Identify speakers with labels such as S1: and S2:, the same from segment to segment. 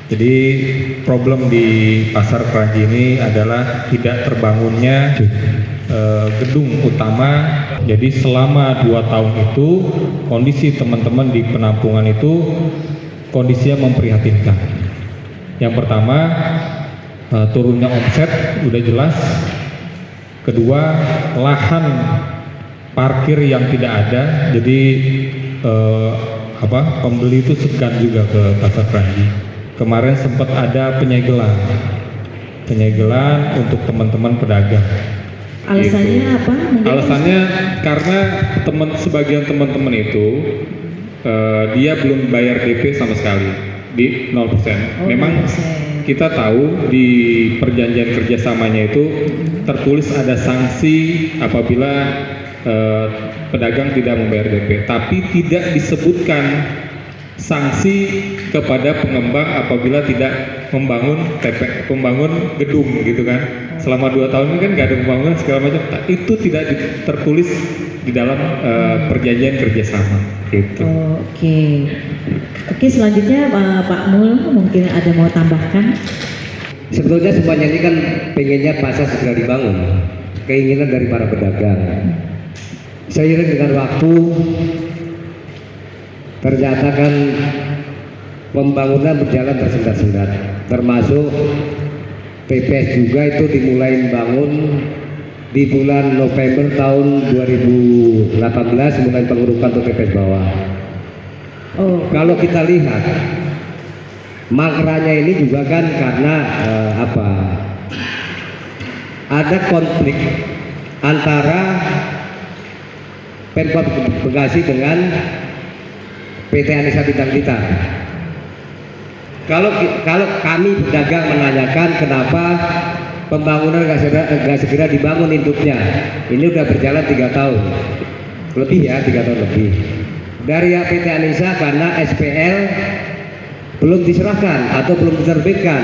S1: Jadi problem di Pasar Kranji ini adalah tidak terbangunnya gedung utama. Jadi selama 2 tahun itu kondisi teman-teman di penampungan itu kondisinya memprihatinkan. Yang pertama, turunnya omset udah jelas. Kedua, lahan parkir yang tidak ada. Jadi pembeli itu segan juga ke Pasar Kranji. Kemarin sempat ada penyegelan untuk teman-teman pedagang.
S2: Alasannya
S1: gitu.
S2: apa?
S1: Alasannya karena sebagian teman-teman itu dia belum bayar DP sama sekali di 0%. Memang 0%. Kita tahu di perjanjian kerjasamanya itu tertulis ada sanksi apabila pedagang tidak membayar DP, tapi tidak disebutkan sanksi kepada pengembang apabila tidak membangun gedung gitu kan. Selama 2 tahun ini kan nggak ada pembangunan segala macam, itu tidak tertulis di dalam perjanjian kerjasama gitu.
S2: Oke, selanjutnya Pak Mul mungkin ada mau tambahkan.
S3: Sebetulnya semuanya ini kan pengennya pasar segera dibangun, keinginan dari para pedagang. Seiring dengan waktu ternyata kan pembangunan berjalan tersendat-sendat, termasuk TPS juga itu dimulai bangun di bulan November tahun 2018, mulai pengerukan untuk TPS bawah. Kalau kita lihat makranya ini juga kan karena ada konflik antara Pemkot Bekasi dengan PT Anissa Bintang Blitar. Kalau kami pedagang menanyakan kenapa pembangunan nggak segera dibangun induknya, ini udah berjalan 3 tahun lebih ya, 3 tahun lebih. Dari PT Anissa karena SPL belum diserahkan atau belum diterbitkan.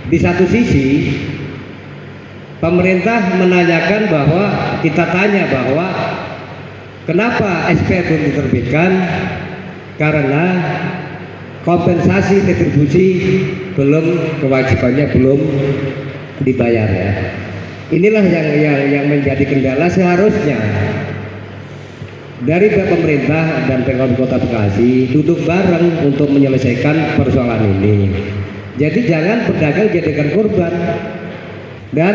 S3: Di satu sisi pemerintah menanyakan bahwa kita tanya bahwa kenapa SPL belum diterbitkan, karena kompensasi retribusi kewajibannya belum dibayar ya. Inilah yang menjadi kendala. Seharusnya dari pemerintah dan Pemkot Kota Bekasi duduk bareng untuk menyelesaikan persoalan ini. Jadi jangan pedagang jadikan korban. Dan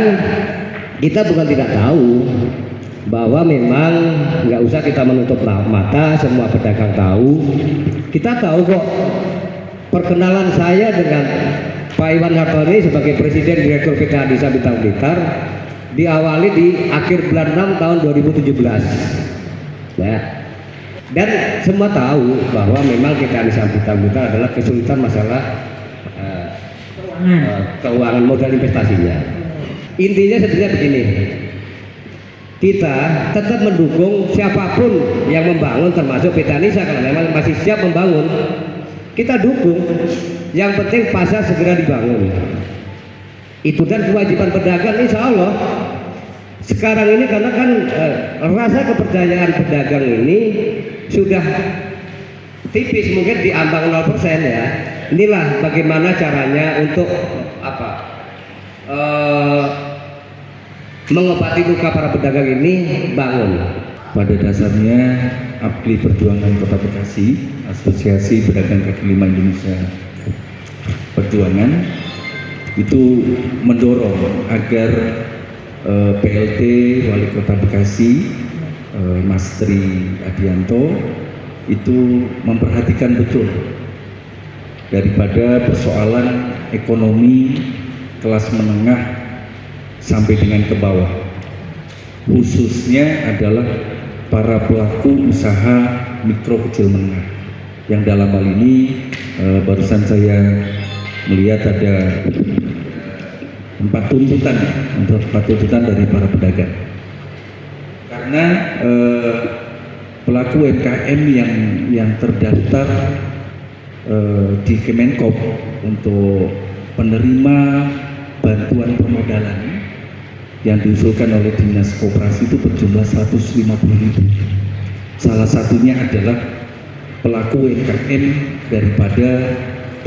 S3: kita bukan tidak tahu bahwa memang nggak usah kita menutup mata, semua pedagang tahu. Kita tahu kok, perkenalan saya dengan Pak Iwan Hartoni sebagai Presiden Direktur PT Anissa Bintang Blitar diawali di akhir bulan 6 tahun 2017 ya. Dan semua tahu bahwa memang PT Anissa Bintang Blitar adalah kesulitan masalah keuangan modal investasinya. Intinya sebenarnya begini, kita tetap mendukung siapapun yang membangun, termasuk PT Anissa. Kalau memang masih siap membangun, kita dukung. Yang penting pasar segera dibangun. Itu dan kewajiban pedagang, insya Allah sekarang ini, karena kan rasa kepercayaan pedagang ini sudah tipis, mungkin di ambang 0% ya. Inilah bagaimana caranya untuk mengobati luka para pedagang ini bangun.
S4: Pada dasarnya APKI Perjuangan Kota Bekasi, Asosiasi Pedagang Kaki Lima Indonesia Perjuangan, itu mendorong agar PLT Wali Kota Bekasi Mas Tri Adianto itu memperhatikan betul daripada persoalan ekonomi kelas menengah sampai dengan ke bawah, khususnya adalah para pelaku usaha mikro kecil menengah, yang dalam hal ini barusan saya melihat ada 4 tuntutan dari para pedagang, karena pelaku UMKM yang terdaftar di Kemenkop untuk penerima bantuan permodalan yang diusulkan oleh Dinas Koperasi itu berjumlah 150.000. Salah satunya adalah pelaku UMKM daripada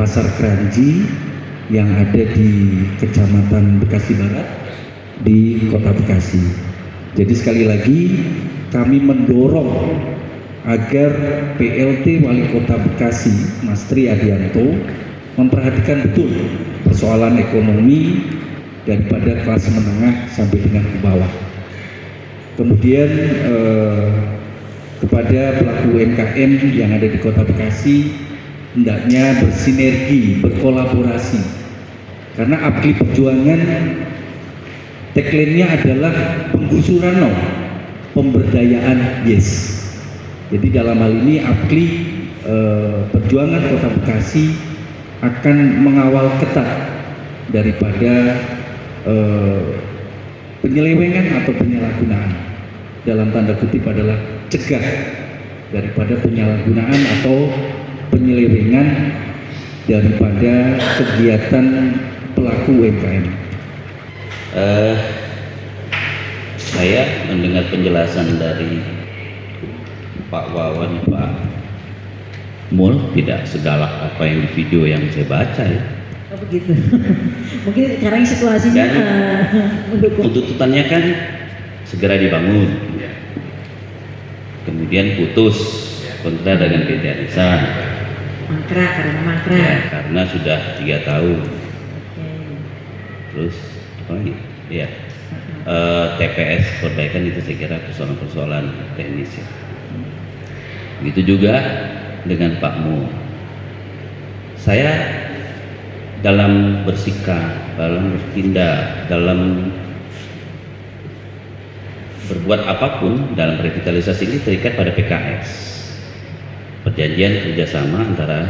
S4: Pasar Kranji yang ada di Kecamatan Bekasi Barat di Kota Bekasi. Jadi sekali lagi kami mendorong agar PLT Wali Kota Bekasi Mas Tri Adianto memperhatikan betul persoalan ekonomi daripada kelas menengah sampai dengan ke bawah. Kemudian kepada pelaku UMKM yang ada di Kota Bekasi hendaknya bersinergi, berkolaborasi, karena APKI Perjuangan tagline-nya adalah penggusuran no, pemberdayaan yes. Jadi dalam hal ini APKI Perjuangan Kota Bekasi akan mengawal ketat daripada penyelewengan atau penyalahgunaan, dalam tanda kutip adalah cegah daripada penyalahgunaan atau penyelewengan daripada kegiatan pelaku UMKM.
S5: Saya mendengar penjelasan dari Pak Wawan, Pak Mul, tidak segalak apa yang di video yang saya baca ya.
S2: Oh begitu. Mungkin sekarang situasinya
S5: Dan
S2: mendukung.
S5: tuntutannya kan segera dibangun, kemudian putus kontrak dengan PT Anissa
S2: Mangkrak, karena mangkrak.
S5: ya, karena sudah 3 tahun.
S2: Oke.
S5: Terus apa lagi? Ya, TPS perbaikan itu saya kira persoalan-persoalan teknis ya. Begitu juga dengan Pak Mu. Saya dalam bersikap, dalam bertindak, dalam berbuat apapun dalam revitalisasi ini terikat pada PKS, perjanjian kerjasama antara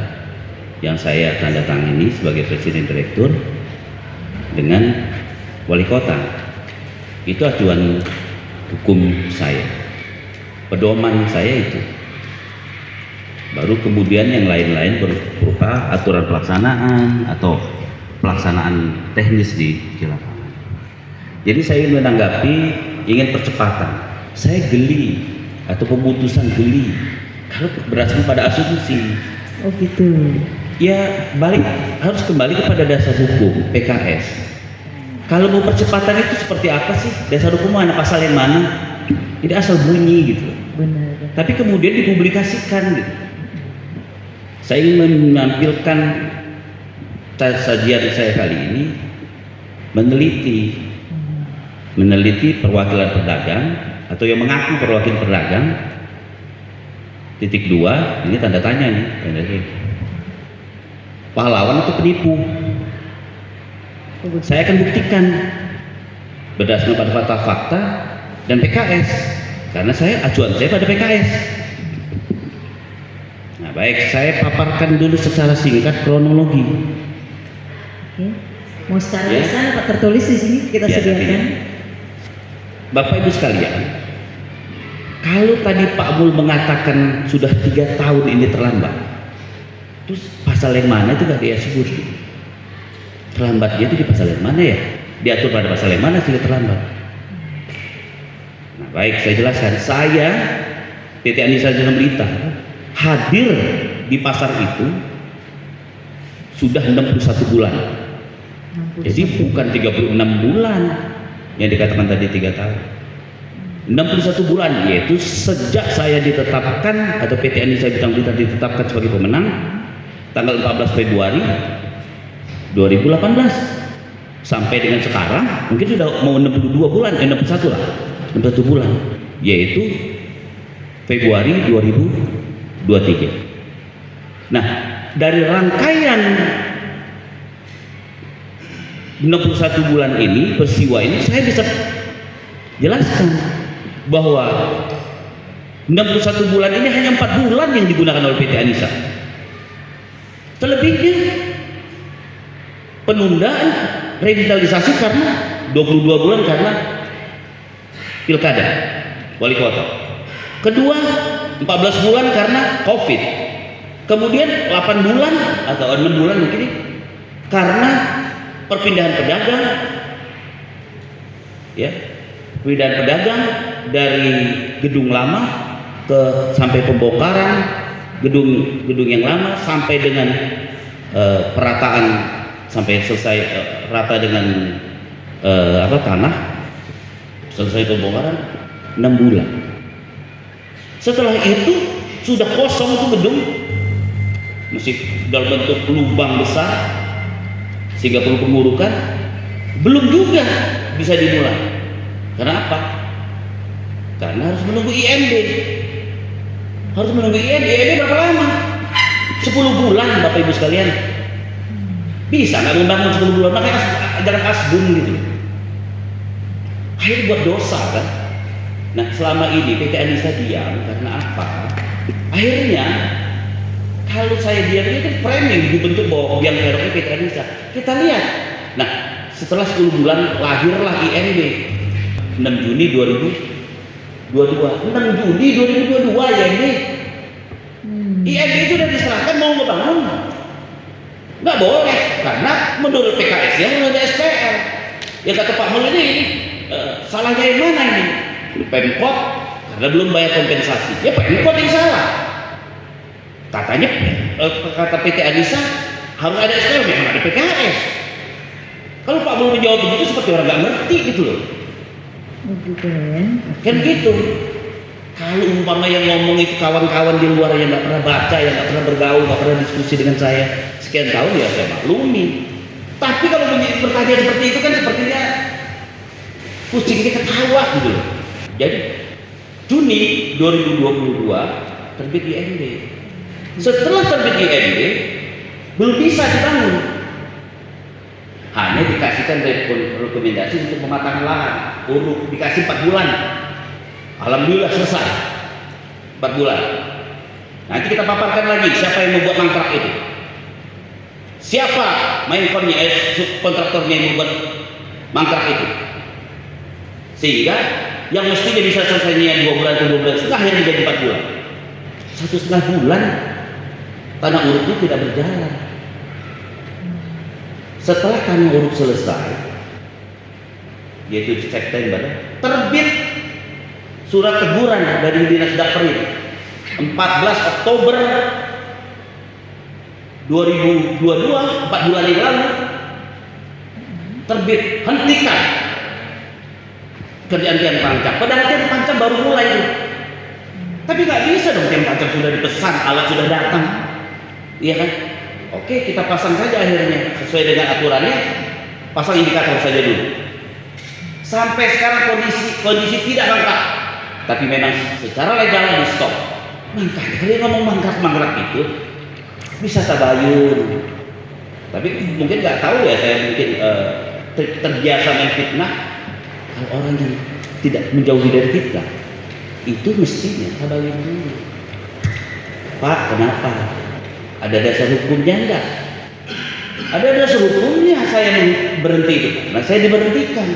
S5: yang saya tanda tangani sebagai presiden direktur dengan wali kota. Itu acuan hukum saya, pedoman saya itu. Baru kemudian yang lain-lain berupa aturan pelaksanaan atau pelaksanaan teknis di lapangan. Jadi saya ingin menanggapi, ingin percepatan. Saya geli atau pemutusan geli kalau berdasarkan pada asumsi.
S2: Oh gitu.
S5: Ya harus kembali kepada dasar hukum PKS. Kalau mau percepatan itu seperti apa sih? Dasar hukum ada pasal yang mana? Jadi asal bunyi gitu.
S2: Benar.
S5: Tapi kemudian dipublikasikan gitu. Saya ingin menampilkan sajian saya kali ini meneliti perwakilan pedagang atau yang mengaku perwakilan pedagang. Titik 2, ini tanda tanya nih, pahlawan atau penipu. Saya akan buktikan berdasarkan pada fakta-fakta dan PKS, karena acuan saya pada PKS. Nah, baik, saya paparkan dulu secara singkat kronologi.
S2: Oke. Mau secara
S5: Ya.
S2: lisan apa tertulis di sini kita
S5: Ya,
S2: sediakan?
S5: Bapak Ibu sekalian, kalau tadi Pak Mul mengatakan sudah 3 tahun ini terlambat, terus pasal yang mana itu gak dia sebut? Terlambatnya itu di pasal yang mana ya? Diatur pada pasal yang mana sehingga terlambat? Nah, baik, saya jelaskan. Saya PT Anissa Jalan Blitar hadir di pasar itu sudah 61 bulan.
S2: 61.
S5: Jadi bukan 36 bulan yang dikatakan tadi 3 tahun. 61 bulan, yaitu sejak saya ditetapkan atau PT Anissa Bintang Blitar ditetapkan sebagai pemenang tanggal 14 Februari 2018 sampai dengan sekarang mungkin sudah mau 62 bulan, 61 lah, 61 bulan, yaitu Februari 2023. Nah, dari rangkaian 61 bulan ini, peristiwa ini, saya bisa jelaskan bahwa 61 bulan ini hanya 4 bulan yang digunakan oleh PT Anissa. Selebihnya penundaan revitalisasi karena 22 bulan karena pilkada wali kota. Kedua, 14 bulan karena COVID. Kemudian 8 bulan atau 6 bulan mungkin karena perpindahan pedagang, ya, perpindahan pedagang dari gedung lama sampai pembongkaran gedung yang lama sampai dengan perataan sampai selesai rata dengan tanah, selesai pembongkaran 6 bulan. Setelah itu sudah kosong itu gedung, masih dalam bentuk lubang besar sehingga perlu pengurukan, belum juga bisa dimulai. Karena apa? Karena harus menunggu IMB. Harus menunggu IMB. IMB berapa lama? 10 bulan Bapak Ibu sekalian. Bisa nggak membangun 10 bulan? Makanya jangan asbun gitu. Akhirnya buat dosa kan. Nah selama ini PT Anissa diam karena apa? Akhirnya kalau saya diam ini kan framing dibentuk bahwa biang keroknya PT Anissa. Kita lihat. Nah setelah 10 bulan lahirlah IMB 6 Juni 2022. 6 Juni 2022 IMB. IMB itu sudah diserahkan mau ngebangun. Nggak boleh karena menurut PKS ya ada SPL. Ya kata Pak Mul ini salahnya yang mana ini? Pemkot karena belum bayar kompensasi. Ya Pemkot yang salah. Katanya kata PT Anissa harus ada SPL, memang ada PKS. Kalau Pak Mul menjawab begitu seperti orang nggak ngerti gitu loh.
S2: Begitu ya.
S5: Kan gitu. Kalau umpama yang ngomong itu kawan-kawan di luar yang nggak pernah baca, yang nggak pernah bergaul, nggak pernah diskusi dengan saya sekian tahun, ya saya maklumi. Tapi kalau bertanya seperti itu kan sepertinya kucingnya ketawa gitu loh. Jadi Juni 2022 terbit IMB. Setelah terbit IMB belum bisa dibangun. Hanya dikasihkan rekomendasi untuk pematang lahan, uruk dikasih 4 bulan. Alhamdulillah selesai 4 bulan. Nanti kita paparkan lagi siapa yang membuat mangkrak itu, siapa mainkonnya, kontraktornya yang membuat mangkrak itu, sehingga yang mestinya bisa selesainya 2 bulan atau 2 bulan setengah akhirnya jadi 4 bulan. 1,5 bulan tanah uruk itu tidak berjalan. Setelah tanah uruk selesai, yaitu September, terbit surat teguran dari Dinas Daprin 14 Oktober 2022, 4 bulan yang lalu terbit, hentikan kerjaan tiang pancap. Padahal tiang pancap baru mulai itu. Tapi nggak bisa dong, tiang pancap sudah dipesan, alat sudah datang, iya kan? Oke, kita pasang saja akhirnya sesuai dengan aturannya, pasang indikator saja dulu. Sampai sekarang kondisi tidak mangkrak, tapi memang secara legal di stop. Makanya kalau ngomong mangkrak itu bisa tabayun. Tapi mungkin nggak tahu ya, saya mungkin terbiasa memfitnah. Kalau orang yang tidak menjauhi dari fitnah, itu mestinya tabayun dulu. Pak, kenapa? Ada dasar hukumnya enggak? Ada dasar hukumnya saya berhenti itu. Nah, saya diberhentikan.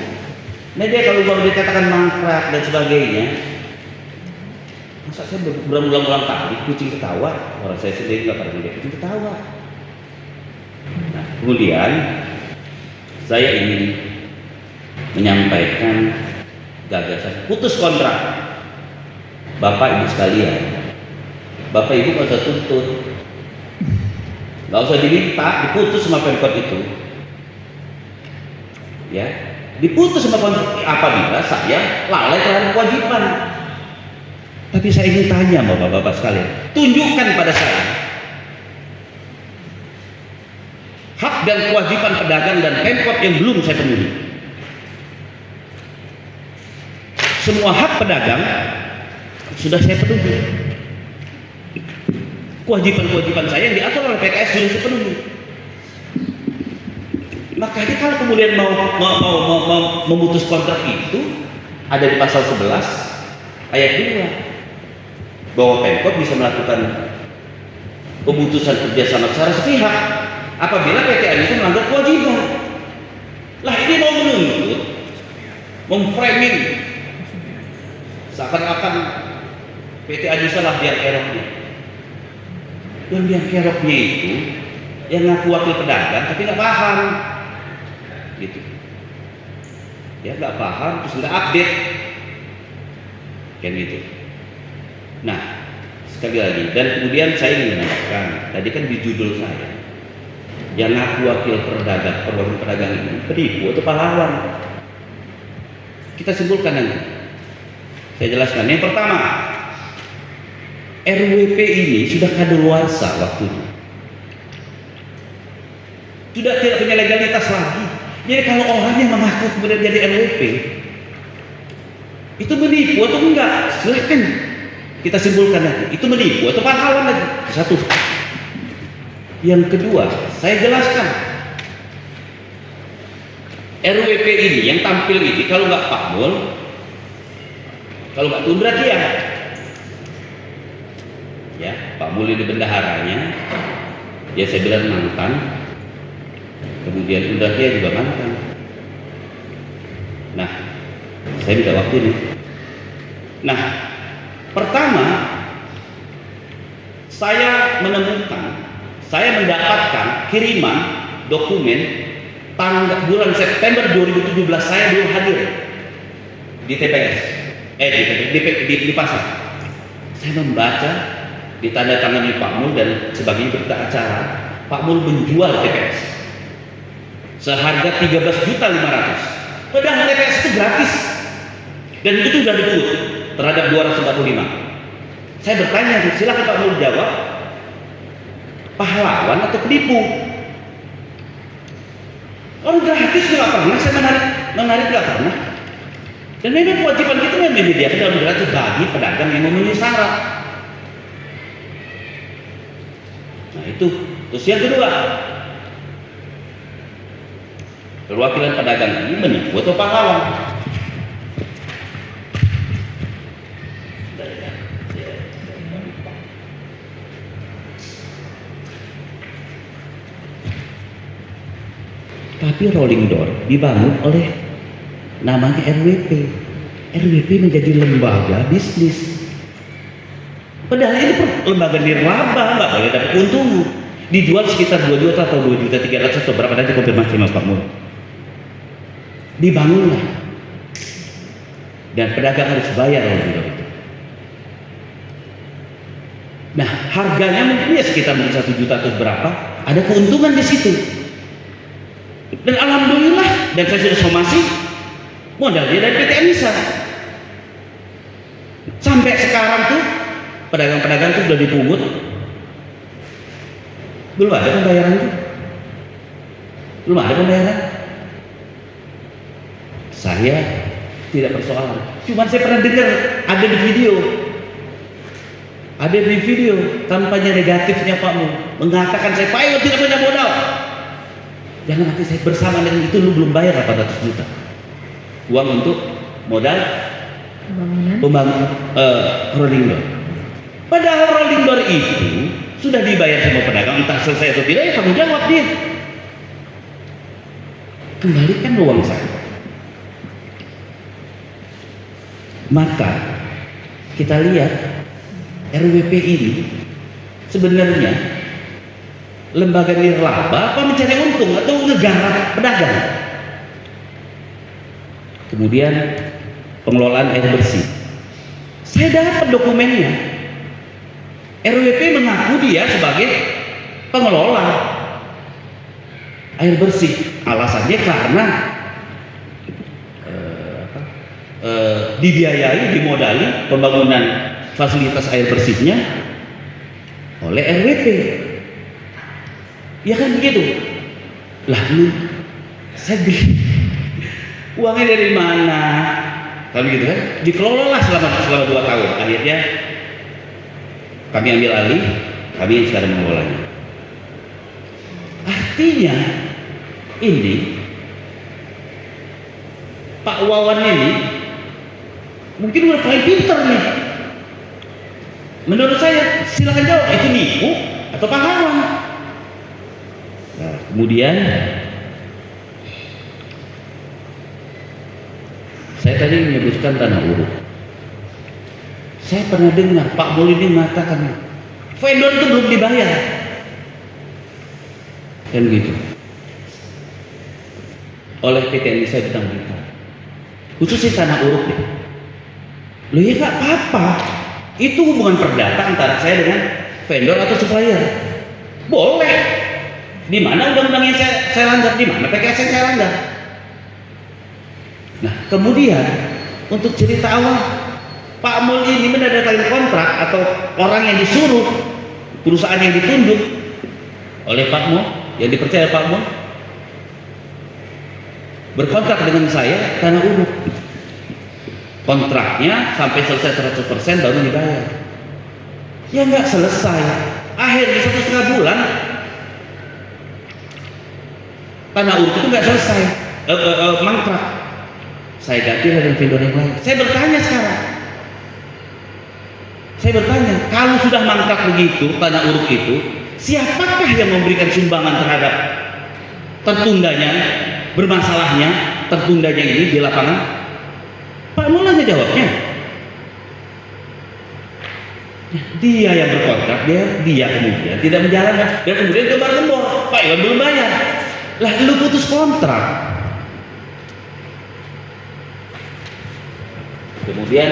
S5: Nah, dia kalau baru dikatakan mangkrak dan sebagainya, masa saya berulang-ulang kali kucing ketawa, orang saya sendiri nggak pernah lihat kucing ketawa. Nah, kemudian saya ingin menyampaikan gagasan putus kontrak. Bapak Ibu sekalian, Bapak Ibu nggak usah tuntut, nggak usah diminta, diputus sama Pemkot itu, ya, diputus sama Pemkot apabila saya lalai terhadap kewajiban. Tapi saya ingin tanya bapak-bapak sekalian, tunjukkan pada saya hak dan kewajiban pedagang dan Pemkot yang belum saya penuhi. Semua hak pedagang sudah saya penuhi. Kewajiban-kewajiban saya yang diatur oleh PKS sudah saya penuhi. Makanya kalau kemudian mau memutus kontrak itu ada di pasal 11 ayat 2 bahwa Pemkot bisa melakukan pemutusan kerjasama secara sepihak apabila PT Anissa melanggar kewajiban. Lah ini mau menuntut, memframing seakan-akan PT Anissa lah biang keroknya. Yang biang keroknya itu yang ngaku wakil pedagang tapi nggak paham, gitu. Ya nggak paham terus nggak update, kan gitu. Nah sekali lagi, dan kemudian saya ingin menambahkan, tadi kan di judul saya yang ngaku wakil perwakilan pedagang ini penipu atau pahlawan? Kita simpulkan nanti. Saya jelaskan. Yang pertama, RWP ini sudah kadaluarsa waktunya. Sudah tidak punya legalitas lagi. Jadi kalau orang yang mengaku kemudian jadi RWP, itu menipu atau enggak? Silahkan kita simpulkan nanti. Itu menipu atau pahlawan lagi? Satu. Yang kedua, saya jelaskan. RWP ini yang tampil ini kalau nggak Pak Mul, kalau nggak Tundra dia, ya Pak Mul ini bendaharanya, ya saya bilang mantan, kemudian Tundra dia juga mantan. Nah, saya minta waktu ini. Nah, pertama saya mendapatkan kiriman dokumen bulan September 2017. Saya belum hadir di TPS, di pasar. Saya membaca ditandatangani Pak Mul dan sebagai berita acara, Pak Mul menjual TPS seharga 13.500.000. Padahal TPS itu gratis dan itu sudah dipungut terhadap 245. Saya bertanya, silakan Pak Mul jawab, pahlawan atau penipu? Orang gratis nggak pernah saya menarik nggak pernah. Dan memang kewajiban kita yang menyediakan dalam gratis bagi pedagang yang memenuhi syarat. Nah itu. Terus yang kedua, perwakilan pedagang ini menipu atau pahlawan? Tapi rolling door dibangun oleh namanya RWP. RWP menjadi lembaga bisnis. Padahal ini lembaga nirlaba, nggak boleh dapat keuntungan. Dijual sekitar 2 juta atau 2.300.000 atau berapa, nanti konfirmasi sama Pak Mul. Dibangunlah. Dan pedagang harus bayar rolling door itu. Nah, harganya mungkin ya sekitar 1 juta atau berapa, ada keuntungan di situ. Dan alhamdulillah, dan saya sudah somasi modalnya dari PT Anissa. Sampai sekarang tuh pedagang-pedagang tuh sudah dipungut, belum ada pembayaran tuh, belum ada pembayaran. Saya tidak persoalan, cuma saya pernah dengar ada di video kampanye negatifnya Pak Mul mengatakan saya pilot tidak punya modal. Jangan nanti saya bersama dengan itu lu belum bayar 800 juta uang untuk modal pembangunan rolling door. Padahal rolling door itu sudah dibayar sama pedagang, entah selesai atau tidak ya tanggung jawab dia. Kembalikan uang saya. Maka kita lihat RWP ini sebenarnya lembaga nirlaba apa mencari untung atau ngegarap pedagang. Kemudian pengelolaan air bersih, saya dapat dokumennya. RWP mengaku dia sebagai pengelola air bersih. Alasannya karena dibiayai, dimodali pembangunan fasilitas air bersihnya oleh RWP. Ya kan begitu. Lah lu, saya uangnya dari mana? Kalau gitu kan, dikelola selama 2 tahun. Akhirnya kami ambil alih, kami yang sekarang mengelolanya. Artinya ini Pak Wawan ini mungkin udah paling pinter nih. Menurut saya, silakan jawab, itu nipu atau pahlawan? Nah, kemudian saya tadi menyebutkan tanah uruk. Saya pernah dengar Pak Mul ini mengatakan vendor itu belum dibayar, kan gitu, oleh PT Anissa Bintang Bintang, khususnya tanah uruk deh. Loh ya nggak apa-apa, itu hubungan perdata antara saya dengan vendor atau supplier, boleh. Di mana undang-undang yang saya langgar? Di mana PKS yang saya langgar? Nah, kemudian untuk cerita awal, Pak Mul ini menandatangani kontrak atau orang yang disuruh, perusahaan yang ditunjuk oleh Pak Mul, yang dipercaya Pak Mul, berkontrak dengan saya karena urut. Kontraknya sampai selesai 100% baru dibayar. Ya nggak selesai. Akhirnya 1,5 bulan tanah urut itu nggak selesai, mangkrak. Saya ganti dengan vendor yang lain. Saya bertanya sekarang. Saya bertanya, kalau sudah mangkrak begitu tanah urut itu, siapakah yang memberikan sumbangan terhadap tertundanya, bermasalahnya, tertundanya ini di lapangan? Pak Mul aja jawabnya. Dia yang berkontrak, dia kemudian tidak menjalankan, dan kemudian gembar-gembor, Pak Iwan belum bayar. Lah, lu putus kontrak. Kemudian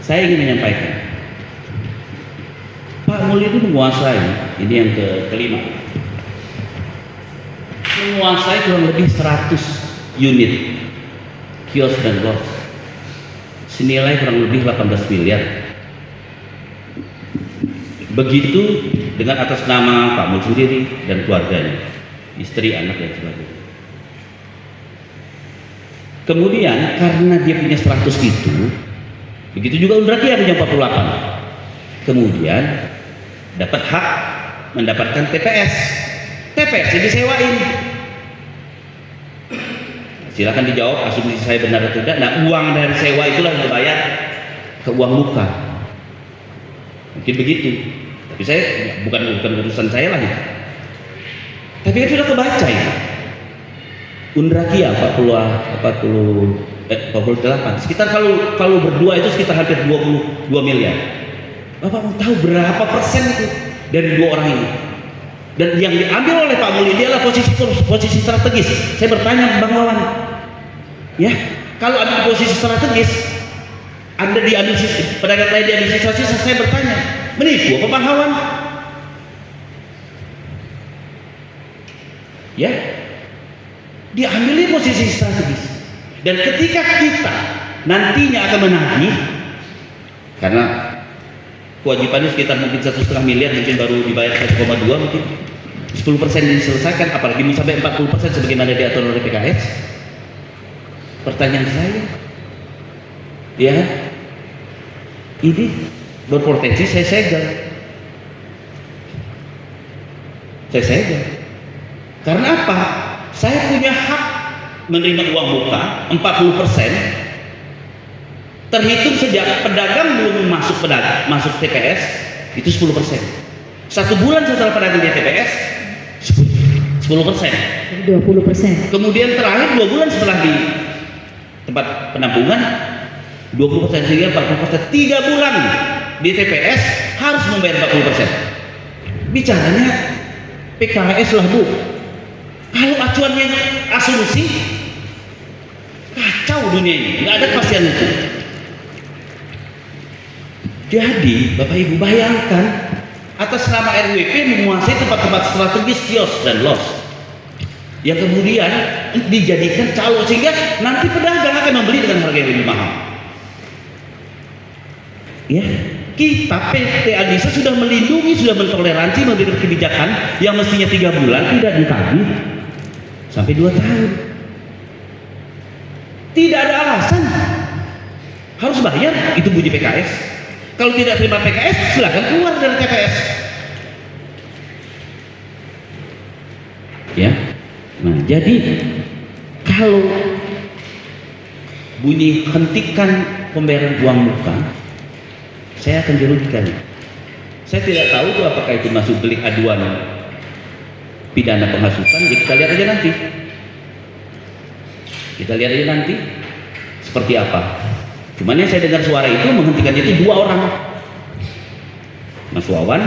S5: saya ingin menyampaikan, Pak Mul itu menguasai, ini yang kelima, menguasai kurang lebih 100 unit kios dan los senilai kurang lebih 18 miliar. Begitu dengan atas nama Pak Mul sendiri dan keluarganya, istri, anak, dan sebagainya. Kemudian karena dia punya 100 itu, begitu juga Undrakia punya 48. Kemudian dapat hak mendapatkan TPS. TPS ini disewain. Silakan dijawab asumsi saya benar atau tidak. Nah, uang dari sewa itulah yang dibayar ke uang muka. Mungkin begitu. Tapi saya bukan urusan saya lagi. Tapi kan sudah kebaca ya. Undrakia 48. Sekitar kalau berdua itu sekitar hampir 22 miliar. Bapak mau tahu berapa persen itu dari dua orang ini? Dan yang diambil oleh Pak Mul ini adalah posisi strategis. Saya bertanya Bang Wawan, ya, kalau ada posisi strategis, Anda diambil pedagang lain diambil sisa, saya bertanya, menipu apa Pak Wawan? Ya, diambilnya posisi strategis. Dan ketika kita nantinya akan menagih, karena kewajibannya sekitar mungkin 1,5 miliar, mungkin baru dibayar 1,2, mungkin 10% diselesaikan, apalagi mau sampai 40% sebagaimana diatur oleh PKS. Pertanyaan saya, ya, ini berpotensi saya segel. Karena apa? Saya punya hak menerima uang muka 40%, terhitung sejak pedagang belum masuk TPS itu 10%. 1 bulan setelah pedagang di TPS 10%.
S2: 20%.
S5: Kemudian terakhir 2 bulan setelah di tempat penampungan 20%, sehingga 40%. 3 bulan di TPS harus membayar 40%. Bicaranya PKS lah Bu. Kalau acuannya asumsi, kacau dunia ini, nggak ada kepastian hukum. Jadi Bapak Ibu bayangkan, atas nama RWP menguasai tempat-tempat strategis kios dan los yang kemudian dijadikan calo, sehingga nanti pedagang akan membeli dengan harga yang lebih mahal. Ya, kita PT Adisa sudah melindungi, sudah mentoleransi, memberikan kebijakan yang mestinya 3 bulan tidak ditagih sampai 2 tahun. Tidak ada alasan harus bayar, itu bunyi PKS. Kalau tidak terima PKS, silakan keluar dari TPS. Ya, nah jadi kalau bunyi hentikan pembayaran uang muka, saya akan dirugikan. Saya tidak tahu itu apakah itu masuk delik aduan pidana penghasutan. Ya, kita lihat aja nanti. Seperti apa. Cuman yang saya dengar suara itu menghentikannya itu 2 orang, Mas Wawan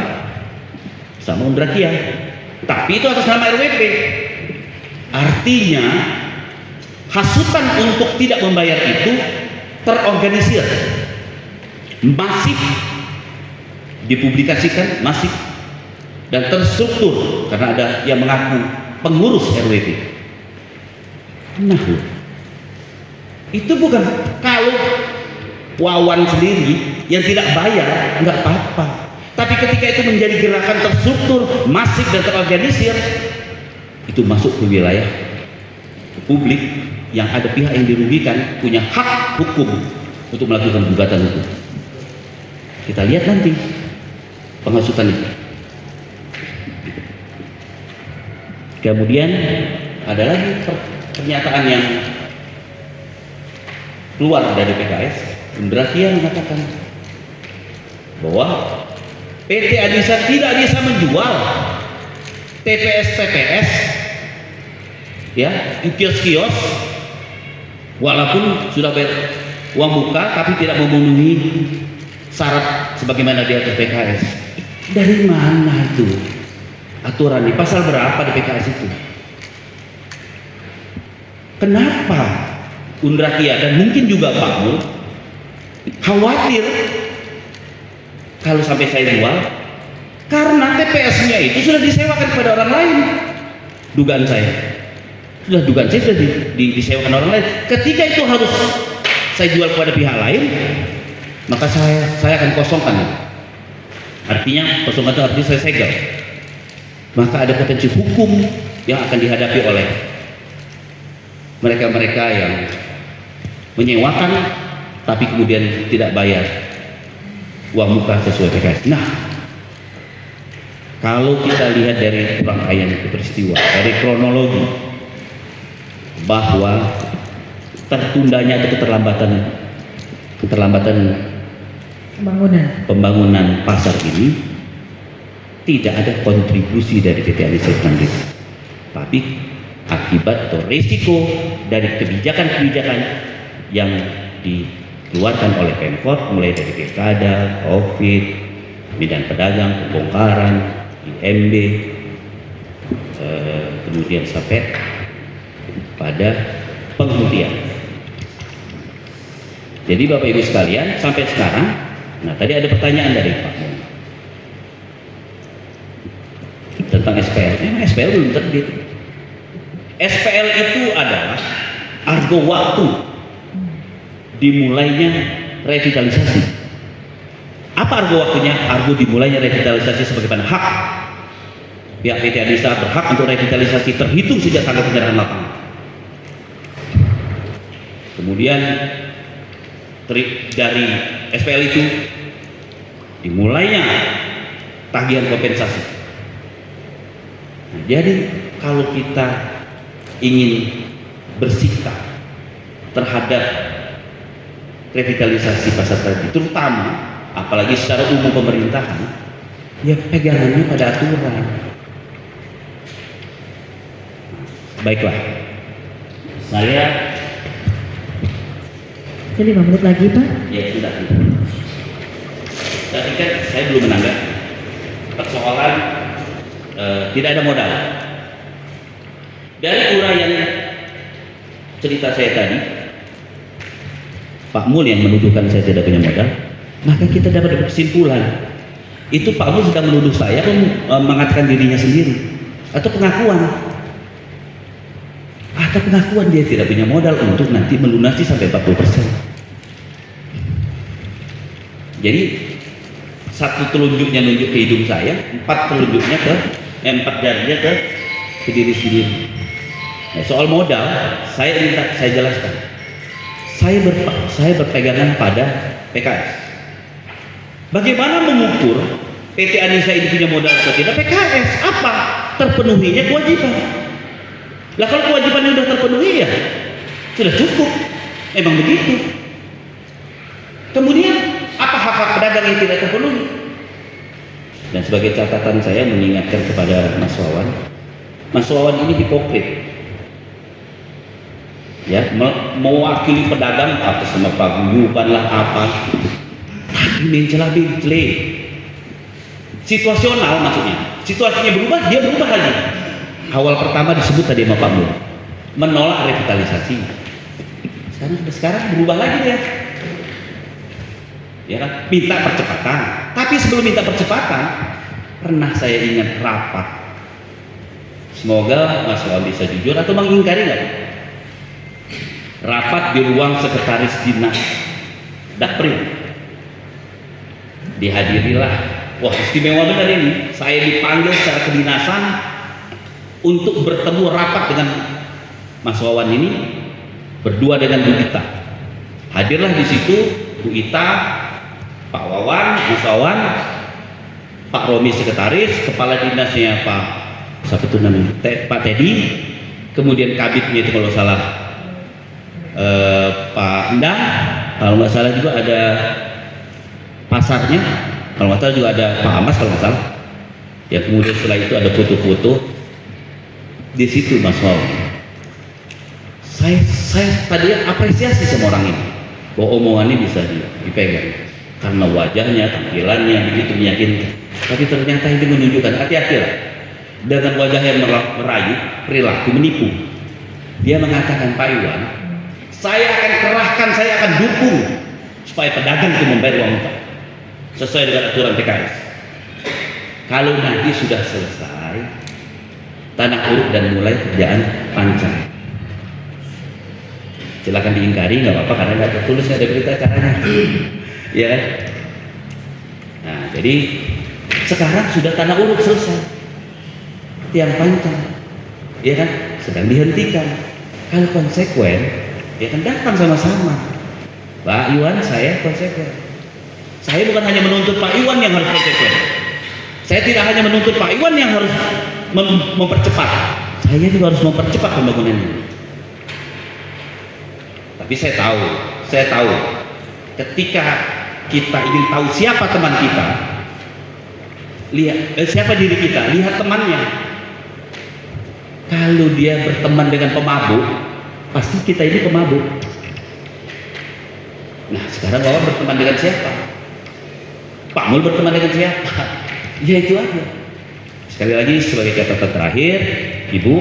S5: sama Undrakia. Tapi itu atas nama RWP. Artinya hasutan untuk tidak membayar itu terorganisir. masif dipublikasikan, masif dan terstruktur karena ada yang mengaku pengurus RWP. Nah, itu bukan kalau Wawan sendiri yang tidak bayar nggak apa-apa. Tapi ketika itu menjadi gerakan terstruktur, masif dan terorganisir, itu masuk ke wilayah publik yang ada pihak yang dirugikan, punya hak hukum untuk melakukan gugatan hukum. Kita lihat nanti penghasutan itu. Kemudian ada lagi pernyataan yang keluar dari PKS. Indra-Kia mengatakan bahwa PT Anissa tidak bisa menjual TPS ya di kios-kios walaupun sudah bayar uang muka tapi tidak memenuhi syarat sebagaimana diatur PKS. Dari mana itu aturan di pasal berapa di PKS itu? Kenapa Indra-Kia dan mungkin juga Pak Mul khawatir kalau sampai saya jual karena TPS-nya itu sudah disewakan kepada orang lain? Dugaan saya sudah disewakan orang lain. Ketika itu harus saya jual kepada pihak lain, maka saya akan kosongkan. Artinya kosongkan itu artinya saya segel. Maka ada potensi hukum yang akan dihadapi oleh mereka-mereka yang menyewakan tapi kemudian tidak bayar uang muka sesuai PKS. Nah, kalau kita lihat dari rangkaian peristiwa, dari kronologi bahwa tertundanya atau keterlambatan pembangunan pasar ini tidak ada kontribusi dari PT Anissa Mandiri, tapi akibat atau risiko dari kebijakan-kebijakan yang dikeluarkan oleh Pemkot, mulai dari Pilkada, Covid, bidang pedagang, pembongkaran, IMB, kemudian sampai pada penghentian. Jadi Bapak Ibu sekalian, sampai sekarang, nah tadi ada pertanyaan dari Pak Mun tentang SPL. Memang SPL belum terbit. SPL itu adalah argo waktu dimulainya revitalisasi. Apa argo waktunya? Argo dimulainya revitalisasi sebagaimana hak pihak PT Anissa berhak untuk revitalisasi terhitung sejak tanggal penyerahan lapangan. Kemudian dari SPL itu dimulainya tagihan kompensasi. Nah, jadi kalau kita ingin bersikap terhadap revitalisasi pasar tradisional, terutama apalagi secara umum pemerintahan, ya pegangannya pada aturan. Baiklah, saya
S2: Jadi 5 menit lagi Pak.
S5: ya sudah. Tadi kan saya belum menanggapi persoalan tidak ada modal. Dari uraian cerita saya tadi, Pak Mul yang menuduhkan saya tidak punya modal, maka kita dapat kesimpulan itu Pak Mul sedang menuduh saya mengatakan dirinya sendiri, atau pengakuan dia tidak punya modal untuk nanti melunasi sampai 40%. Jadi satu telunjuknya nunjuk ke hidung saya, 4 telunjuknya ke 4 jarinya ke diri sendiri. Nah, soal modal saya jelaskan. Saya berpegangan pada PKS. Bagaimana mengukur PT Anissa ini punya modal atau tidak? PKS apa? Terpenuhinya kewajiban. Lah kalau kewajibannya sudah terpenuhi ya sudah cukup. Memang begitu. Kemudian apa hak-hak pedagang yang tidak terpenuhi? Dan sebagai catatan saya mengingatkan kepada Mas Wawan ini hipokrit. Ya, mewakili pedagang atas nama paguyuban lah apa, tapi mencela-mencela. Situasional maksudnya. Situasinya berubah, dia berubah lagi. Awal pertama disebut tadi sama Pak Mul, menolak revitalisasi. Sekarang berubah lagi ya. ya kan, minta percepatan. Tapi sebelum minta percepatan, pernah saya ingat rapat. Semoga Mas Wawan bisa jujur atau mengingkari nggak? Rapat di ruang sekretaris dinas Dakprim. Dihadirilah, wah istimewa benar ini. Saya dipanggil secara kedinasan untuk bertemu rapat dengan Mas Wawan ini berdua dengan Bu Ita. Hadirlah di situ Bu Ita, Pak Wawan, Mas Wawan, Pak Romi sekretaris, kepala dinasnya Pak siapa itu namanya, Pak Teddy, kemudian kabitnya itu kalau salah Pak Endang, kalau nggak salah juga ada pasarnya, kalau nggak salah juga ada Pak Amas kalau nggak salah. Ya kemudian setelah itu ada foto-foto di situ Mas Wawan. Saya tadi apresiasi sama orang ini, bahwa omongannya bisa dipegang karena wajahnya, tampilannya begitu meyakinkan. Tapi ternyata itu menunjukkan hati-hatilah dengan wajah yang merayu, perilaku menipu. Dia mengatakan, Pak Iwan, saya akan kerahkan, saya akan dukung supaya pedagang itu membayar uang utang sesuai dengan aturan PKS. Kalau nanti sudah selesai tanah uruk dan mulai kerjaan panjang, silakan diingkari, nggak apa-apa karena nggak tertulis, nggak ada berita caranya. Ya kan? Nah, jadi sekarang sudah tanah uruk selesai, tiang panjang, ya kan? Sedang dihentikan. Kalau konsekuen, ya kan datang sama-sama. Pak Iwan, saya konsekuen. Saya bukan hanya menuntut Pak Iwan yang harus konsekuen. Saya tidak hanya menuntut Pak Iwan yang harus mempercepat. Saya juga harus mempercepat pembangunan ini. Tapi saya tahu ketika kita ingin tahu siapa teman kita, lihat siapa diri kita, lihat temannya. Kalau dia berteman dengan pemabuk, pasti kita ini pemabuk. Nah sekarang Wawan berteman dengan siapa? Pak Mul berteman dengan siapa? Ya itu aja. Sekali lagi sebagai catatan terakhir, Ibu,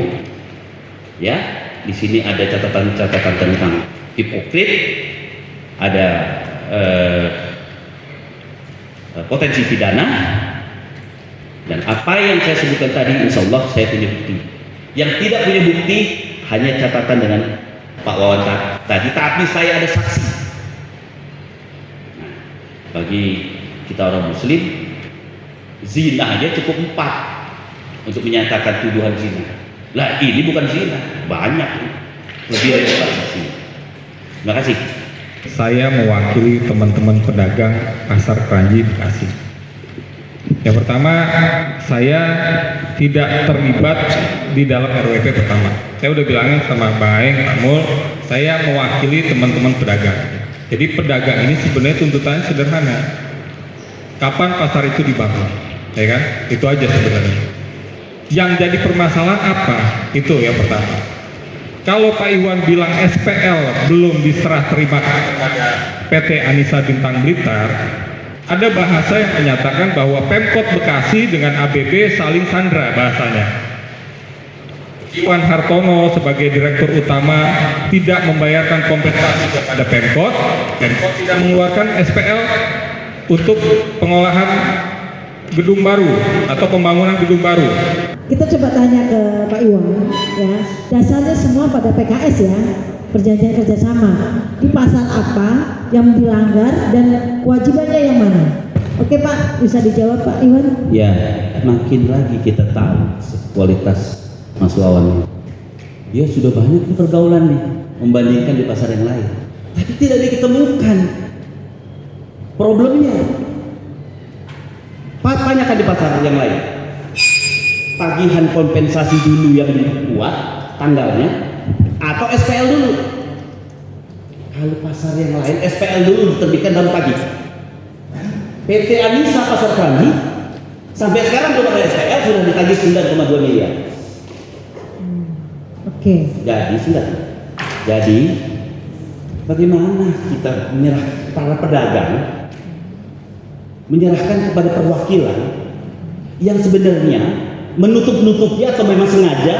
S5: ya di sini ada catatan-catatan tentang hipokrit, ada potensi pidana, dan apa yang saya sebutkan tadi, insya Allah saya punya bukti. Yang tidak punya bukti hanya catatan dengan Pak Wawan tadi, tapi saya ada saksi. Nah, bagi kita orang Muslim, zina aja cukup 4 untuk menyatakan tuduhan zina. Lah ini bukan zina, banyak, lebih dari 4 saksi. Terima kasih.
S1: Saya mewakili teman-teman pedagang pasar Kranji Bekasi. Yang pertama, saya tidak terlibat di dalam RWP pertama. Saya udah bilangin sama Bang Aeng, Pak Mul, saya mewakili teman-teman pedagang. Jadi pedagang ini sebenarnya tuntutannya sederhana. Kapan pasar itu dibangun? Ya kan? Itu aja sebenarnya. Yang jadi permasalahan apa? Itu yang pertama. Kalau Pak Iwan bilang SPL belum diserah terimakan kepada PT Anissa Bintang Blitar, ada bahasa yang menyatakan bahwa Pemkot Bekasi dengan ABB saling sandra bahasanya. Iwan Hartono sebagai direktur utama tidak membayarkan kompensasi kepada Pemkot, Pemkot tidak mengeluarkan SPL untuk pengolahan gedung baru atau pembangunan gedung baru.
S2: Kita coba tanya ke Pak Iwan, ya. Dasarnya semua pada PKS ya, perjanjian kerjasama. Di pasal apa yang dilanggar dan kewajibannya yang mana? Oke Pak, bisa dijawab Pak Iwan?
S5: Ya, makin lagi kita tahu kualitas Mas Wawan. Dia sudah banyak pergaulan nih, membandingkan di pasar yang lain. Tapi tidak diketemukan problemnya. Pak, tanyakan di pasar yang lain. Tagihan kompensasi dulu yang dibuat tanggalnya atau SPL dulu. Kalau pasar yang lain SPL dulu diterbitkan dalam pagi. PT Anissa Pasar Kranji sampai sekarang belum ada SPL, sudah ditagih 9,2 miliar.
S2: Oke.
S5: Jadi bagaimana kita para pedagang menyerahkan kepada perwakilan yang sebenarnya menutup-nutupi atau memang sengaja,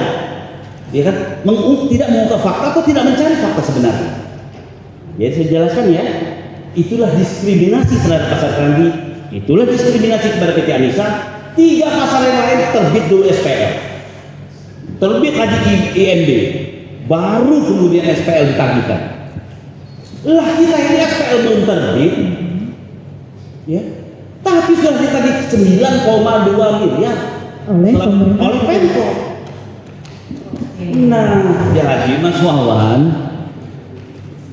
S5: ya kan, tidak mengungkap fakta atau tidak mencari fakta sebenarnya. Ya saya jelaskan ya, itulah diskriminasi terhadap pasar kami, itulah diskriminasi kepada PT Anissa. 3 pasar yang lain terbit dulu SPL, terbit lagi IND, baru kemudian SPL ditagihkan. Lah kita ini SPL belum terbit, ya, tapi sudah ditagih 9,2 miliar
S2: oleh pemerintah.
S5: oleh Pemkot. Nah, jadi Mas Wawan,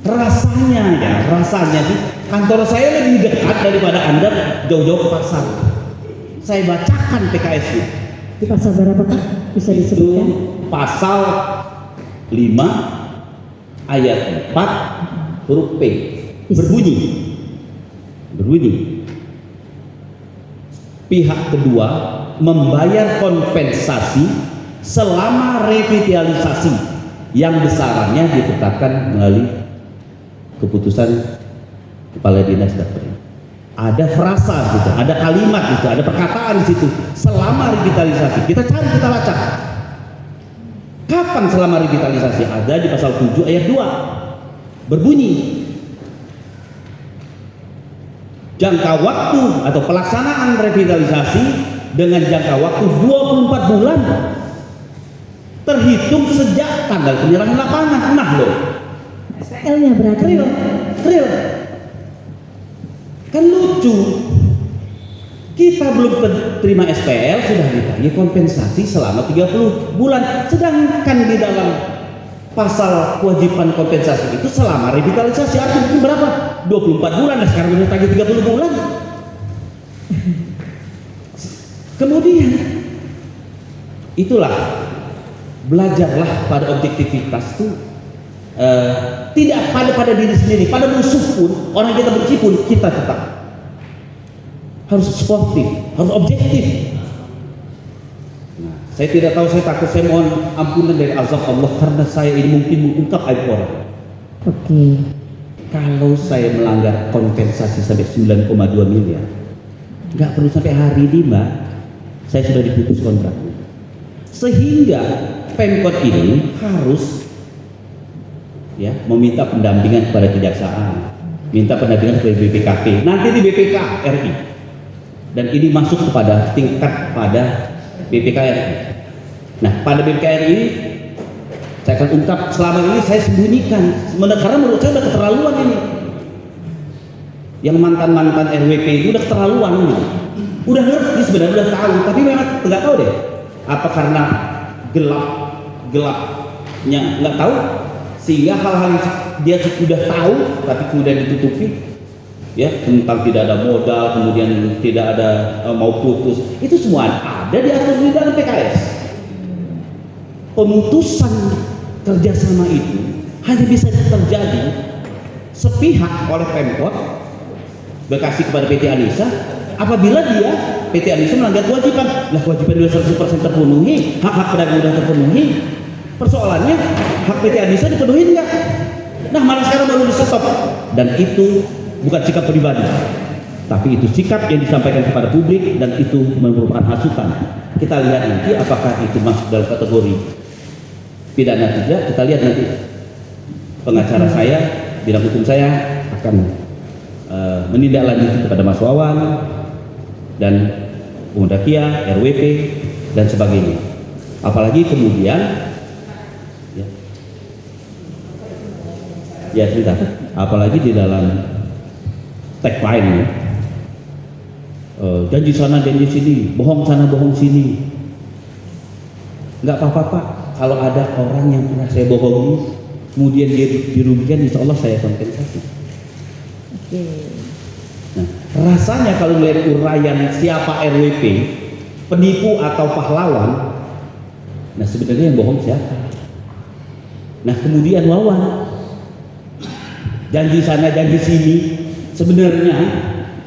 S5: rasanya sih kantor saya lebih dekat daripada Anda jauh-jauh ke pasar. Saya bacakan PKS-nya.
S2: Di pasar berapa Pak? Bisa
S5: Itu
S2: disebutkan?
S5: pasal 5 ayat 4 huruf P berbunyi pihak kedua membayar kompensasi selama revitalisasi yang besarannya ditetapkan melalui keputusan Kepala Dinas Dapur. Ada frasa gitu, ada kalimat gitu, ada perkataan di situ selama revitalisasi. Kita cari, kita lacak. Kapan selama revitalisasi? Ada di pasal 7 ayat 2. Berbunyi jangka waktu atau pelaksanaan revitalisasi dengan jangka waktu 24 bulan terhitung sejak tanggal penyerahan lapangan. Nah loh,
S2: SPL-nya berarti.
S5: real kan lucu, kita belum terima SPL sudah ditagih kompensasi selama 30 bulan, sedangkan di dalam pasal kewajiban kompensasi itu selama revitalisasi artinya berapa? 24 bulan, dan sekarang udah tagih 30 bulan. Kemudian itulah, belajarlah pada objektivitas tuh tidak pada diri sendiri, pada musuh pun, orang kita benci pun kita tetap harus sportif, harus objektif. Nah, saya tidak tahu, saya takut, saya mohon ampunan dari azab Allah karena saya ini mungkin mengungkap aib orang.
S2: Oke.
S5: Kalau saya melanggar kompensasi sampai 9,2 miliar, nggak perlu sampai hari ini Mbak, saya sudah diputus kontraknya. Sehingga Pemkot ini harus meminta pendampingan kepada kejaksaan, minta pendampingan kepada BPKP, nanti di BPK RI, dan ini masuk kepada tingkat pada BPK RI. Nah, pada BPK RI saya akan ungkap selama ini saya sembunyikan, karena menurut saya udah keterlaluan ini. Yang mantan RWP itu udah keterlaluan ini. Udah ngerti sebenarnya, udah tahu, tapi memang nggak tahu deh. Apa karena gelapnya nggak tahu, sehingga hal-hal yang dia sudah tahu tapi kemudian ditutupi, ya, tentang tidak ada modal, kemudian tidak ada mau putus, itu semua ada diatur di dalam PKS. Pemutusan kerjasama itu hanya bisa terjadi sepihak oleh Pemkot Bekasi kepada PT Anissa apabila PT Anissa melanggar kewajiban. Lah kewajiban dia 100% terpenuhi, hak-hak pedagang sudah terpenuhi. Persoalannya hak PT Anissa dipenuhi enggak? Nah, malah sekarang baru di stop, dan itu bukan sikap pribadi, tapi itu sikap yang disampaikan kepada publik dan itu merupakan hasutan. Kita lihat nanti apakah itu masuk dalam kategori pidana tidak. Kita lihat nanti pengacara saya, bidang hukum saya akan menindaklanjuti kepada Mas Wawan dan Mudakia, RWP dan sebagainya. Apalagi kemudian ya sudah, apalagi di dalam tagline janji sana janji sini, bohong sana bohong sini. Nggak apa-apa Pak, kalau ada orang yang pernah saya bohongi kemudian dia dirugikan, insya Allah saya kompensasi.
S2: Oke.
S5: Nah, rasanya kalau melihat uraian siapa RWP, penipu atau pahlawan, nah sebenarnya yang bohong siapa? Nah kemudian Wawan janji sana janji sini, sebenarnya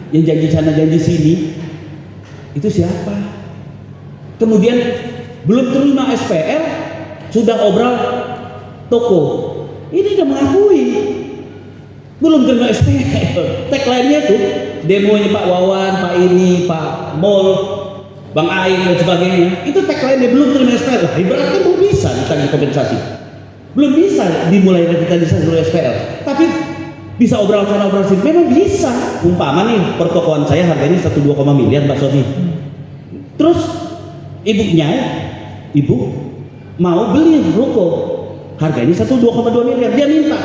S5: yang janji sana janji sini itu siapa? Kemudian belum terima SPL sudah obral toko, ini udah mengakui belum terima SPL. Tagline-nya tuh demonya Pak Wawan, Pak ini, Pak Mol, Bang Aing dan sebagainya, itu tagline-nya belum terima SPL. Lah berarti belum bisa ditagih kompensasi, belum bisa dimulai revitalisasi dulu SPL. Tapi Bisa obral sana obral sini, memang bisa. Umpama nih pertokoan saya harganya 1,2 miliar Mbak Sofi. Terus ibu mau beli ruko, harganya 1,2 miliar. Dia minta,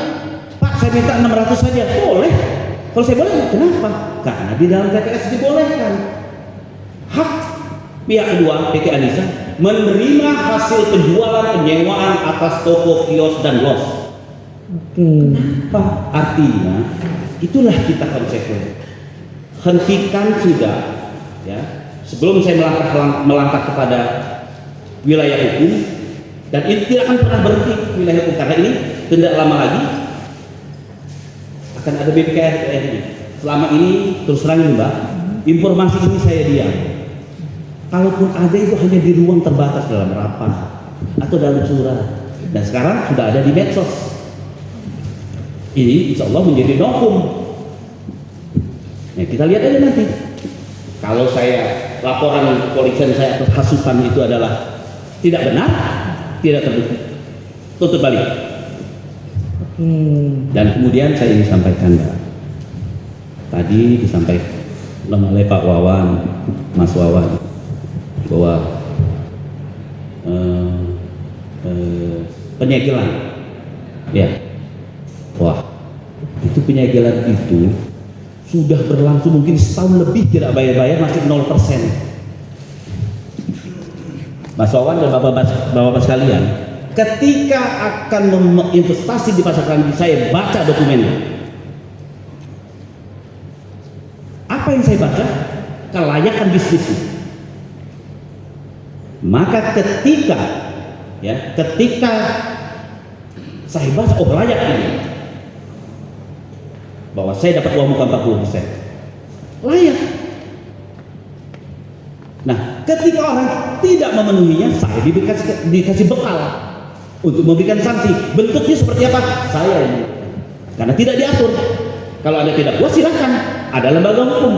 S5: Pak saya minta 600 saja, boleh. Kalau saya boleh, kenapa? Karena di dalam TPS dibolehkan. Hak pihak kedua PT Anissa menerima hasil penjualan penyewaan atas toko, kios dan los. Kenapa? Artinya itulah kita konsekuensi. Hentikan sudah, ya. Sebelum saya melangkah kepada wilayah hukum, dan itu tidak akan pernah berhenti wilayah hukum karena ini tidak lama lagi akan ada BPKR ini. Selama ini terus terang ini Mbak, informasi ini saya diam. Kalaupun ada itu hanya di ruang terbatas dalam rapat atau dalam surat. Dan sekarang sudah ada di medsos. Ini insya Allah menjadi novum. Nah, kita lihat aja nanti. Kalau saya laporan kepolisian saya atas hasutan itu adalah tidak benar, tidak terbukti, tutup balik. Dan kemudian saya ingin sampaikan, Mbak. Tadi disampaikan oleh Pak Wawan, Mas Wawan, bahwa penyegelan, ya. Wah, itu penyegelan itu sudah berlangsung mungkin setahun lebih tidak bayar-bayar masih 0%. Mas Wawan dan bapak-bapak sekalian, ketika akan investasi di pasar kami, saya baca dokumennya. Apa yang saya baca? Kelayakan bisnisnya. Maka ketika saya baca, oh layak ini, bahwa saya dapat uang muka 40%, layak. Nah, ketika orang tidak memenuhinya, saya dikasih bekal untuk memberikan sanksi. Bentuknya seperti apa? Saya ini, karena tidak diatur. Kalau Anda tidak puas, silakan, ada lembaga hukum.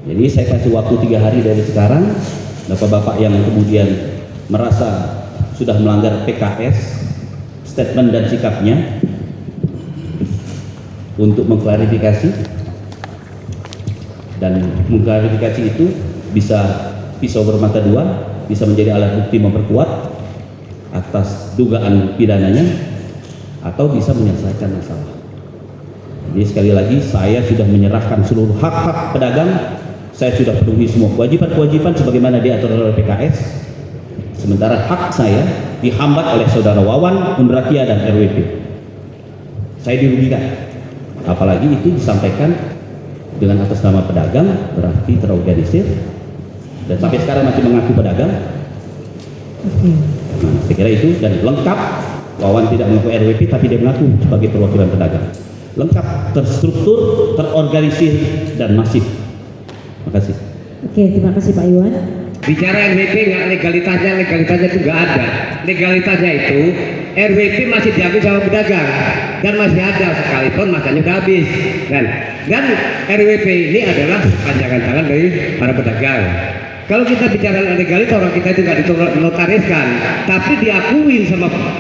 S5: Jadi saya kasih waktu 3 hari dari sekarang. Bapak-bapak yang kemudian merasa sudah melanggar PKS, statement dan sikapnya, untuk mengklarifikasi, dan mengklarifikasi itu bisa pisau bermata dua, bisa menjadi alat bukti memperkuat atas dugaan pidananya, atau bisa menyelesaikan masalah. Jadi sekali lagi saya sudah menyerahkan seluruh hak-hak pedagang, saya sudah penuhi semua kewajiban-kewajiban sebagaimana diatur oleh PKS. Sementara hak saya dihambat oleh saudara Wawan, Unrakia dan RWP. Saya dirugikan. Apalagi itu disampaikan dengan atas nama pedagang, berarti terorganisir, dan sampai sekarang masih mengaku pedagang. Nah, saya kira itu dan lengkap. Wawan tidak mengaku RWP, tapi dia mengaku sebagai perwakilan pedagang. Lengkap, terstruktur, terorganisir, dan masif. Terima kasih.
S2: Oke, terima kasih Pak Iwan.
S3: Bicara RWP nggak legalitasnya itu nggak ada. Legalitasnya itu RWP masih diambil sama pedagang dan masih ada sekalipun masanya udah habis. Dan RWP ini adalah panjangan tangan dari para pedagang. Kalau kita bicara legalitas, orang kita itu nggak dinotariskan, tapi diakuin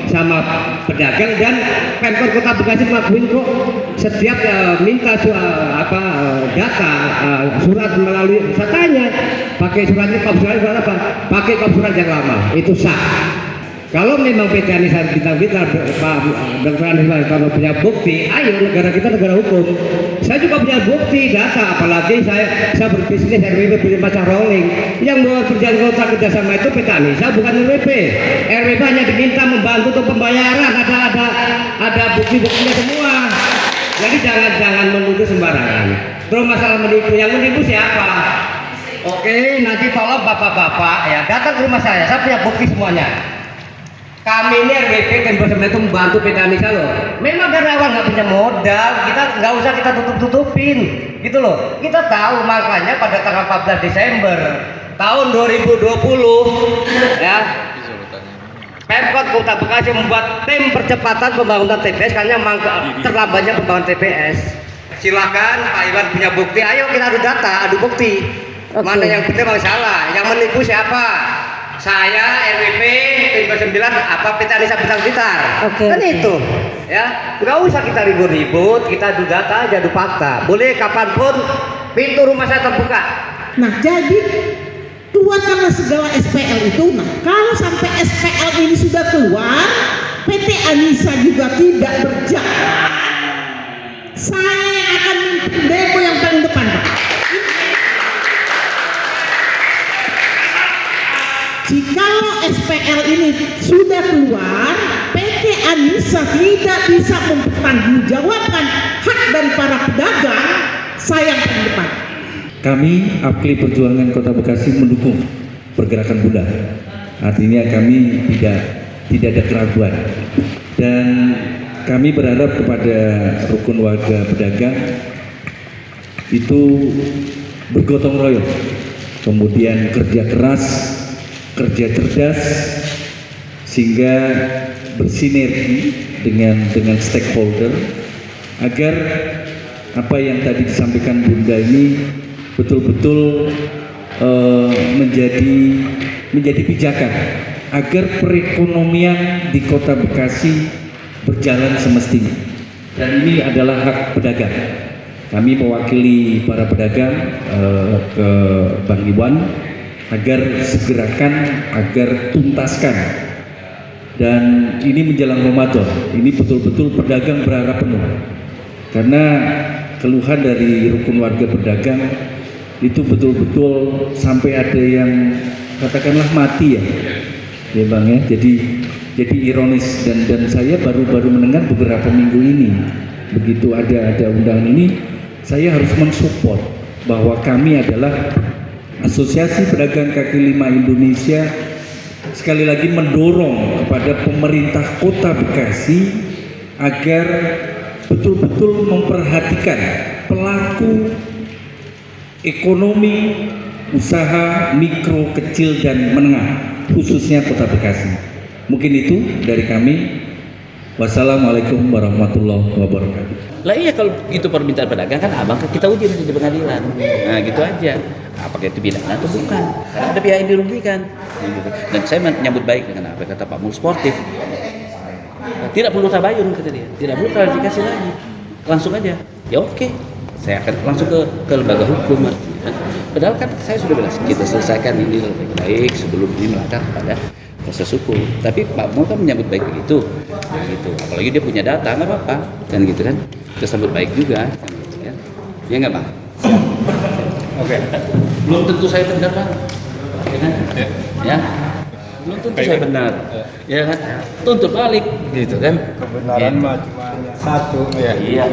S3: sama pedagang, dan Pemkot Kota Bekasi mengakuin kok. Setiap minta data surat melalui, saya tanya pakai suratnya, surat apa? Pakai surat yang lama, itu sah. Kalau memang PT Anissa Bintang-Bintang, Pak Dr. Anissa kalau punya bukti, ayo, negara kita negara hukum. Saya juga punya bukti data, apalagi saya berbisnis RWP punya pasar rolling. Yang membuat perjanjian kontrak kerjasama itu PT Anissa, bukan RWP. RWP hanya diminta membantu untuk pembayaran, ada bukti-buktinya semua. Jadi jangan menuduh sembarangan. Terus masalah menipu, yang menipu siapa? Oke, nanti tolong bapak-bapak ya datang ke rumah saya punya bukti semuanya. Kami ini RWP dan bersama itu membantu PT Anissa loh. Memang dari awal nggak punya modal, kita nggak usah kita tutup-tutupin, gitu loh. Kita tahu, makanya pada tanggal 14 Desember tahun 2020 ya, Pemkot Kota Bekasi membuat tim percepatan pembangunan TPS karena terlambatnya pembangunan TPS. Silakan Pak Iwan punya bukti, ayo kita adu data, adu bukti. Mana yang benar, mana salah, yang menipu siapa? saya RWP 39 apa PT Anissa Bintang Blitar.
S2: Oke,
S3: Kan
S2: oke.
S3: itu ya, nggak usah kita ribut-ribut, kita adu data aja, adu fakta. Boleh kapanpun, pintu rumah saya terbuka.
S2: Nah, jadi keluarkanlah segala SPL itu. Nah, kalau sampai SPL ini sudah keluar, PT Anissa juga tidak berjalan. Saya yang akan mimpin demo yang paling depan, Pak. Jikalau SPL ini sudah keluar, PT Anissa tidak bisa mempertanggungjawabkan hak dari para pedagang, saya yang paling depan.
S4: Kami APKLI Perjuangan Kota Bekasi mendukung pergerakan Bunda. Artinya kami tidak ada keraguan, dan kami berharap kepada rukun warga pedagang itu bergotong royong, kemudian kerja keras, kerja cerdas, sehingga bersinergi dengan stakeholder agar apa yang tadi disampaikan Bunda ini betul-betul menjadi pijakan agar perekonomian di Kota Bekasi berjalan semestinya. Dan ini adalah hak pedagang. Kami mewakili para pedagang ke Bang Iwan agar segerakan, agar tuntaskan. Dan ini menjelang Ramadan, ini betul-betul pedagang berharap penuh, karena keluhan dari rukun warga pedagang itu betul-betul sampai ada yang katakanlah mati ya Bang ya. Jadi ironis, dan saya baru mendengar beberapa minggu ini, begitu ada undangan ini, saya harus mensupport bahwa kami adalah Asosiasi Pedagang Kaki Lima Indonesia, sekali lagi mendorong kepada pemerintah Kota Bekasi agar betul-betul memperhatikan pelaku ekonomi usaha mikro, kecil, dan menengah, khususnya Kota Bekasi. Mungkin itu dari kami. Wassalamualaikum warahmatullahi wabarakatuh.
S5: Lah iya, kalau itu permintaan pedagang kan abang kita uji di pengadilan. Nah gitu aja. Apakah itu pidana atau bukan? Karena ada pihak yang dirugikan. Gitu. Dan saya menyambut baik dengan apa kata Pak Mul Sportif. Tidak perlu tabayun kata dia. Tidak perlu klarifikasi lagi. Langsung aja. Ya oke. Saya akan langsung ke lembaga hukum. Padahal kan saya sudah bilang kita selesaikan ini lebih baik sebelum ini melangkah kepada proses hukum. Tapi Pak Mul kan menyambut baik begitu. Gitu. Apalagi dia punya data, nggak apa-apa. Dan gitu kan. Kita sambut baik juga. Ya, ya nggak Bang? Oke. Belum tentu saya benar Bang. Ya kan? Ya. Belum tentu saya benar. Ya kan? Tuntut balik gitu kan.
S6: Kebenaran mah cuma satu ya.
S5: Iya.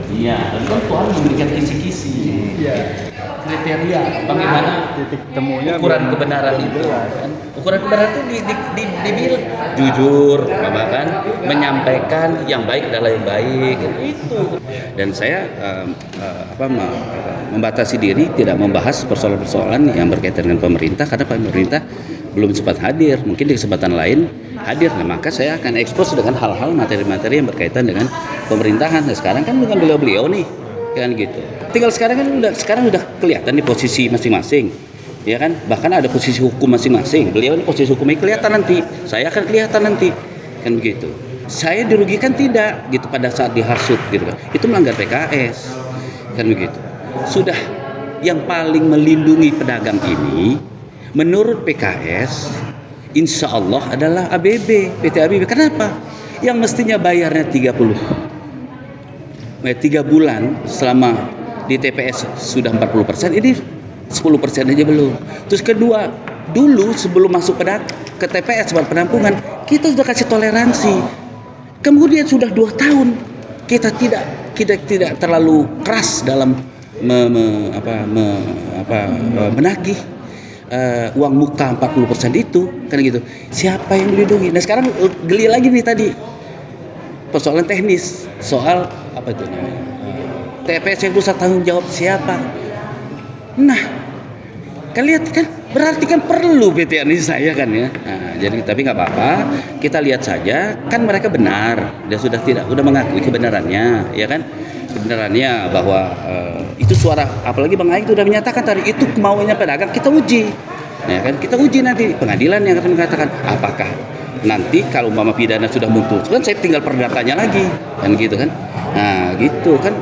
S5: Iya, dan kan Tuhan memberikan kisi-kisi.
S6: Iya.
S5: Kriteria bagaimana
S6: Titik temunya
S5: ukuran kebenaran itu kan? Ukuran kebenaran itu dibilang jujur, bahkan menyampaikan yang baik adalah yang baik itu. Dan saya membatasi diri tidak membahas persoalan-persoalan yang berkaitan dengan pemerintah karena pemerintah belum sempat hadir, mungkin di kesempatan lain hadir. Nah, maka saya akan ekspos dengan hal-hal materi-materi yang berkaitan dengan pemerintahan. Nah, sekarang kan dengan beliau-beliau nih kan gitu. Tinggal sekarang kan udah kelihatan di posisi masing-masing. Ya kan? Bahkan ada posisi hukum masing-masing. Beliau ini posisi hukumnya kelihatan nanti. Saya akan kelihatan nanti. Kan begitu. Saya dirugikan tidak gitu pada saat dihasut gitu kan. Itu melanggar PKS. Kan begitu. Sudah yang paling melindungi pedagang ini menurut PKS insya Allah adalah ABB, PT ABB. Kenapa? Yang mestinya bayarnya 3 bulan selama di TPS sudah 40%, ini 10% aja belum. Terus kedua, dulu sebelum masuk ke TPS buat penampungan, kita sudah kasih toleransi. Kemudian sudah 2 tahun kita tidak terlalu keras dalam menagih uang muka 40% itu kan gitu. Siapa yang melindungi? Nah sekarang geli lagi nih tadi persoalan teknis soal apa itu namanya TPS yang pusat tanggung jawab siapa. Nah kalian kan berarti kan perlu PT Anissa ya kan ya. Nah, jadi tapi nggak apa-apa, kita lihat saja kan mereka benar, dia sudah mengakui kebenarannya ya kan, kebenarannya bahwa itu suara, apalagi Bang Aing itu sudah menyatakan tadi itu kemauannya pedagang, kita uji Ya kan, kita uji nanti pengadilan yang akan mengatakan apakah nanti kalau umpama pidana sudah muncul, kan saya tinggal perdatanya lagi, kan gitu kan. Nah, gitu kan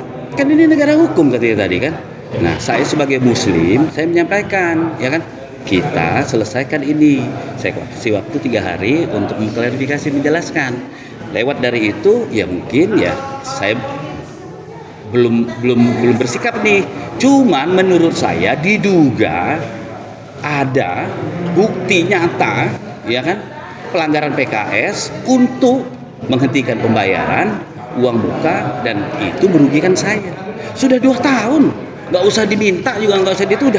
S5: ini negara hukum katanya tadi kan. Nah, saya sebagai muslim, saya menyampaikan, ya kan, kita selesaikan ini. Saya kasih waktu 3 hari untuk mengklarifikasi, menjelaskan. Lewat dari itu, ya mungkin ya saya belum bersikap nih. Cuman menurut saya diduga ada bukti nyata, ya kan, pelanggaran PKS untuk menghentikan pembayaran uang muka, dan itu merugikan saya. Sudah 2 tahun, nggak usah diminta juga, nggak usah itu,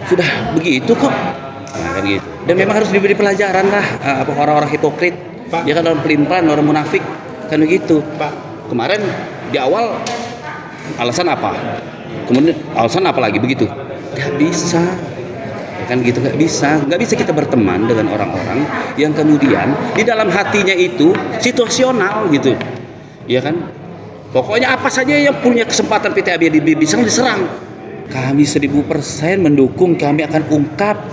S5: sudah begitu kok. Nah, kan gitu. Dan memang harus diberi pelajaran lah orang-orang hipokrit,
S6: Pak.
S5: ya kan, orang pelin-pelan, orang munafik, kan begitu.
S6: Pak.
S5: Kemarin di awal alasan apa? Kemudian alasan apa lagi begitu? Nggak bisa. Kan gitu, nggak bisa kita berteman dengan orang-orang yang kemudian di dalam hatinya itu situasional gitu, ya kan, pokoknya apa saja yang punya kesempatan PT ABDB bisa diserang. Kami 1000% mendukung, kami akan ungkap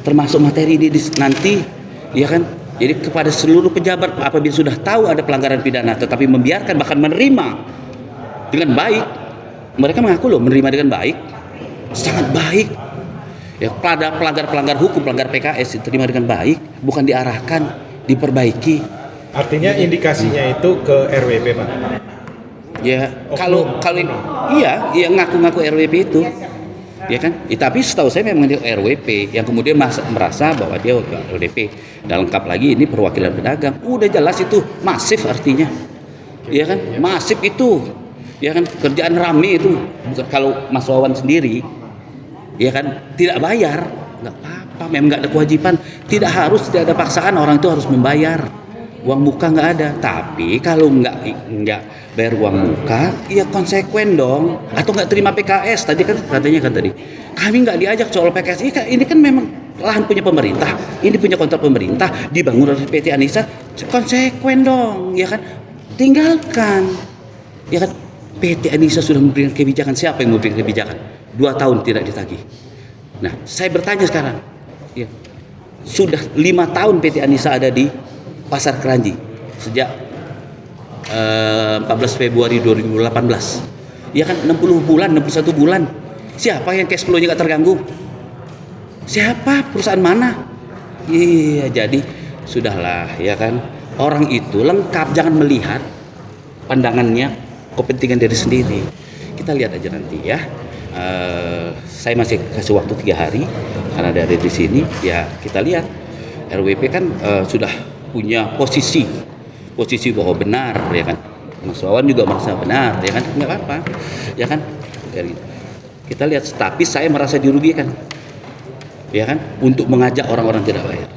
S5: termasuk materi ini nanti, ya kan. Jadi kepada seluruh pejabat apabila sudah tahu ada pelanggaran pidana tetapi membiarkan bahkan menerima dengan baik, mereka mengaku loh menerima dengan baik, sangat baik. Ya, pelanggar hukum, pelanggar PKS diterima dengan baik, bukan diarahkan, diperbaiki.
S6: Artinya indikasinya itu ke RWP, Pak.
S5: Ya, kalau iya ngaku-ngaku RWP itu, ya kan? Ya, tapi setahu saya memang dia RWP yang kemudian merasa bahwa dia RWP. Dan lengkap lagi ini perwakilan pedagang. Udah jelas itu masif artinya, ya kan? Masif itu, ya kan? Kerjaan rame itu. Bukan kalau Mas Wawan sendiri, ya kan, tidak bayar, nggak apa-apa, memang nggak ada kewajiban, tidak ada paksaan orang itu harus membayar uang muka, nggak ada. Tapi kalau nggak bayar uang muka, ya konsekuen dong, atau nggak terima PKS. Tadi kan katanya tadi kami nggak diajak soal PKS. Ini kan memang lahan punya pemerintah, ini punya kontrak pemerintah, dibangun oleh PT Anissa, konsekuen dong, ya kan, tinggalkan, ya kan. PT Anissa sudah memberikan kebijakan, siapa yang memberikan kebijakan? 2 tahun tidak ditagih. Nah, saya bertanya sekarang, ya, sudah 5 tahun PT Anissa ada di Pasar Keranji sejak 14 Februari 2018. Ya kan, 60 bulan, 61 bulan. Siapa yang cash flow-nya nggak terganggu? Siapa? Perusahaan mana? Iya, jadi sudahlah, ya kan. Orang itu lengkap, jangan melihat pandangannya, kepentingan diri sendiri. Kita lihat aja nanti ya. Saya masih kasih waktu 3 hari karena dari di sini ya kita lihat RWP kan sudah punya posisi bahwa benar, ya kan. Mas Wawan juga merasa benar, ya kan, nggak apa-apa, ya kan. Dari kita lihat, tapi saya merasa dirugikan, ya kan, untuk mengajak orang-orang tidak bayar,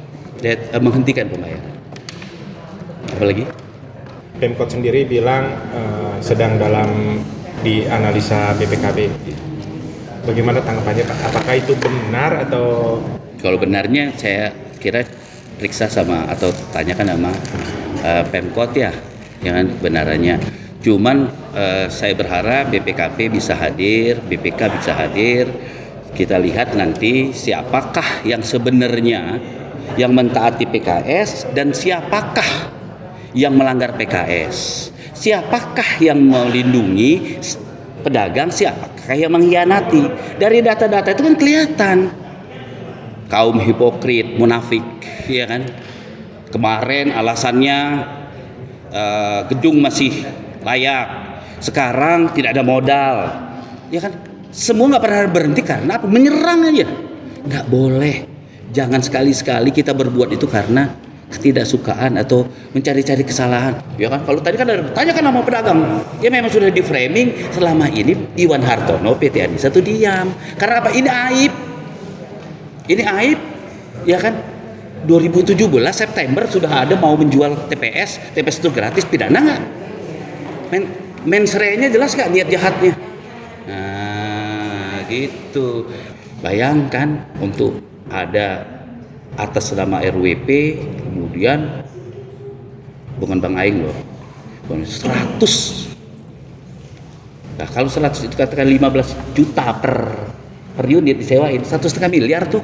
S5: menghentikan pembayaran. Apalagi
S6: Pemkot sendiri bilang sedang dalam dianalisa BPKB. Bagaimana tanggapannya, Pak? Apakah itu benar atau?
S5: Kalau benarnya saya kira periksa atau tanyakan sama Pemkot ya, jangan kebenarannya. Cuman saya berharap BPKP bisa hadir, BPK bisa hadir. Kita lihat nanti siapakah yang sebenarnya yang mentaati PKS dan siapakah yang melanggar PKS. Siapakah yang melindungi pedagang, siapakah yang mengkhianati. Dari data-data itu kan kelihatan kaum hipokrit, munafik, ya kan. Kemarin alasannya gedung masih layak, sekarang tidak ada modal, ya kan. Semua nggak pernah berhenti karena apa? Menyerang aja. Nggak boleh. Jangan sekali-sekali kita berbuat itu karena ketidaksukaan atau mencari-cari kesalahan, ya kan. Kalau tadi kan ada tanyakan sama pedagang, ya memang sudah di framing selama ini Iwan Hartono PT Anissa itu diam karena apa? Ini aib, ya kan. 2017 September sudah ada mau menjual TPS itu gratis, pidana nggak? Mensreanya jelas nggak niat jahatnya? Nah gitu, bayangkan untuk ada atas nama RWP, kemudian bukan Bang Aing loh, 100. Nah kalau 100 itu katakan 15 juta per unit disewain, 1,5 miliar tuh.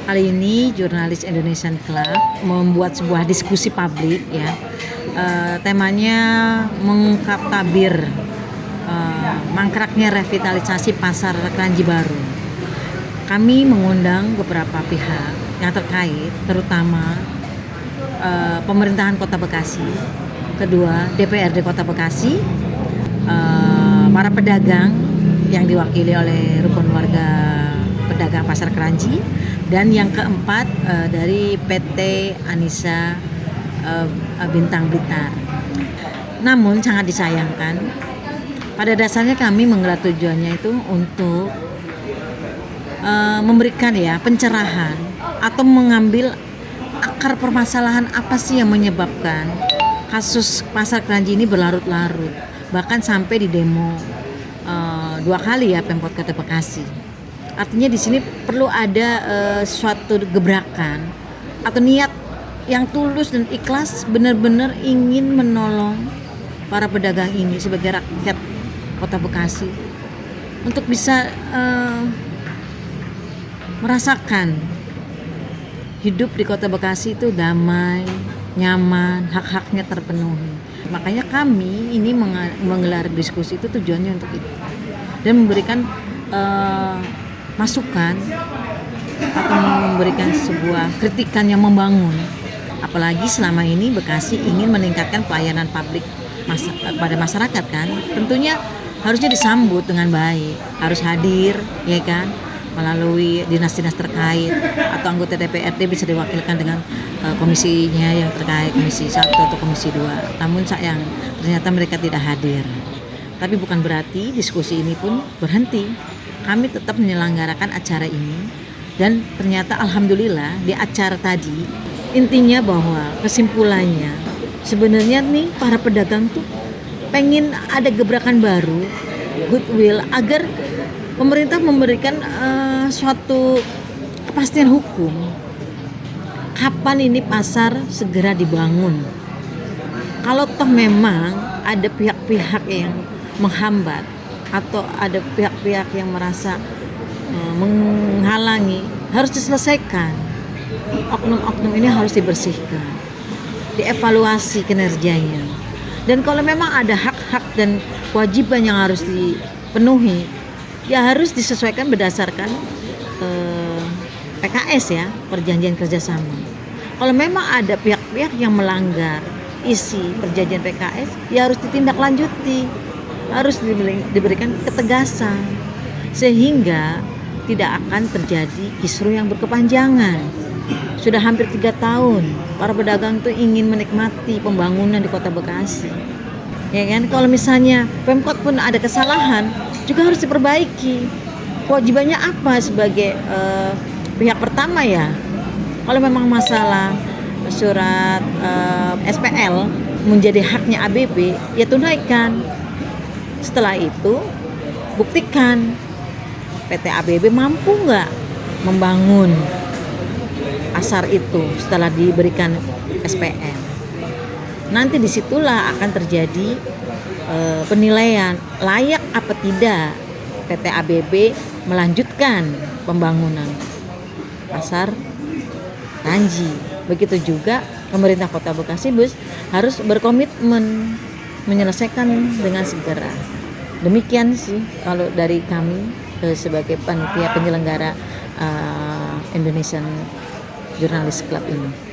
S7: Kali ini Jurnalis Indonesian Club membuat sebuah diskusi publik ya. Temanya mengungkap tabir mangkraknya revitalisasi Pasar Kranji Baru. Kami mengundang beberapa pihak yang terkait, terutama pemerintahan Kota Bekasi, kedua DPRD Kota Bekasi, para pedagang yang diwakili oleh rukun warga pedagang Pasar Kranji, dan yang keempat dari PT Anissa Bintang Blitar. Namun sangat disayangkan, pada dasarnya kami menggelar tujuannya itu untuk memberikan pencerahan atau mengambil akar permasalahan apa sih yang menyebabkan kasus Pasar Kranji ini berlarut-larut, bahkan sampai di demo 2 kali Pemkot Kota Bekasi. Artinya di sini perlu ada suatu gebrakan atau niat yang tulus dan ikhlas, benar-benar ingin menolong para pedagang ini sebagai rakyat Kota Bekasi untuk bisa merasakan hidup di Kota Bekasi itu damai, nyaman, hak-haknya terpenuhi. Makanya kami ini menggelar diskusi itu tujuannya untuk itu, dan memberikan masukan atau memberikan sebuah kritikan yang membangun. Apalagi selama ini Bekasi ingin meningkatkan pelayanan publik pada masyarakat kan, tentunya harusnya disambut dengan baik, harus hadir ya kan, melalui dinas-dinas terkait atau anggota DPRD bisa diwakilkan dengan komisinya yang terkait, komisi 1 atau komisi 2. Namun sayang ternyata mereka tidak hadir. Tapi bukan berarti diskusi ini pun berhenti. Kami tetap menyelenggarakan acara ini, dan ternyata alhamdulillah di acara tadi intinya bahwa kesimpulannya sebenarnya nih para pedagang tuh pengen ada gebrakan baru, goodwill, agar pemerintah memberikan suatu kepastian hukum kapan ini pasar segera dibangun. Kalau toh memang ada pihak-pihak yang menghambat atau ada pihak-pihak yang merasa menghalangi, harus diselesaikan. Oknum-oknum ini harus dibersihkan, dievaluasi kinerjanya. Dan kalau memang ada hak-hak dan kewajiban yang harus dipenuhi, ya harus disesuaikan berdasarkan PKS ya, perjanjian kerjasama. Kalau memang ada pihak-pihak yang melanggar isi perjanjian PKS, ya harus ditindaklanjuti, harus diberikan ketegasan sehingga tidak akan terjadi kisruh yang berkepanjangan. Sudah hampir 3 tahun para pedagang itu ingin menikmati pembangunan di Kota Bekasi, ya kan. Kalau misalnya Pemkot pun ada kesalahan, juga harus diperbaiki. Kewajibannya apa sebagai pihak pertama ya? Kalau memang masalah surat SPL menjadi haknya ABB, ya tunaikan. Setelah itu buktikan PT ABB mampu nggak membangun pasar itu setelah diberikan SPL. Nanti disitulah akan terjadi penilaian layak apa tidak PT ABB melanjutkan pembangunan Pasar Kranji. Begitu juga pemerintah Kota Bekasi harus berkomitmen menyelesaikan dengan segera. Demikian sih kalau dari kami sebagai panitia penyelenggara Indonesian Journalist Club ini.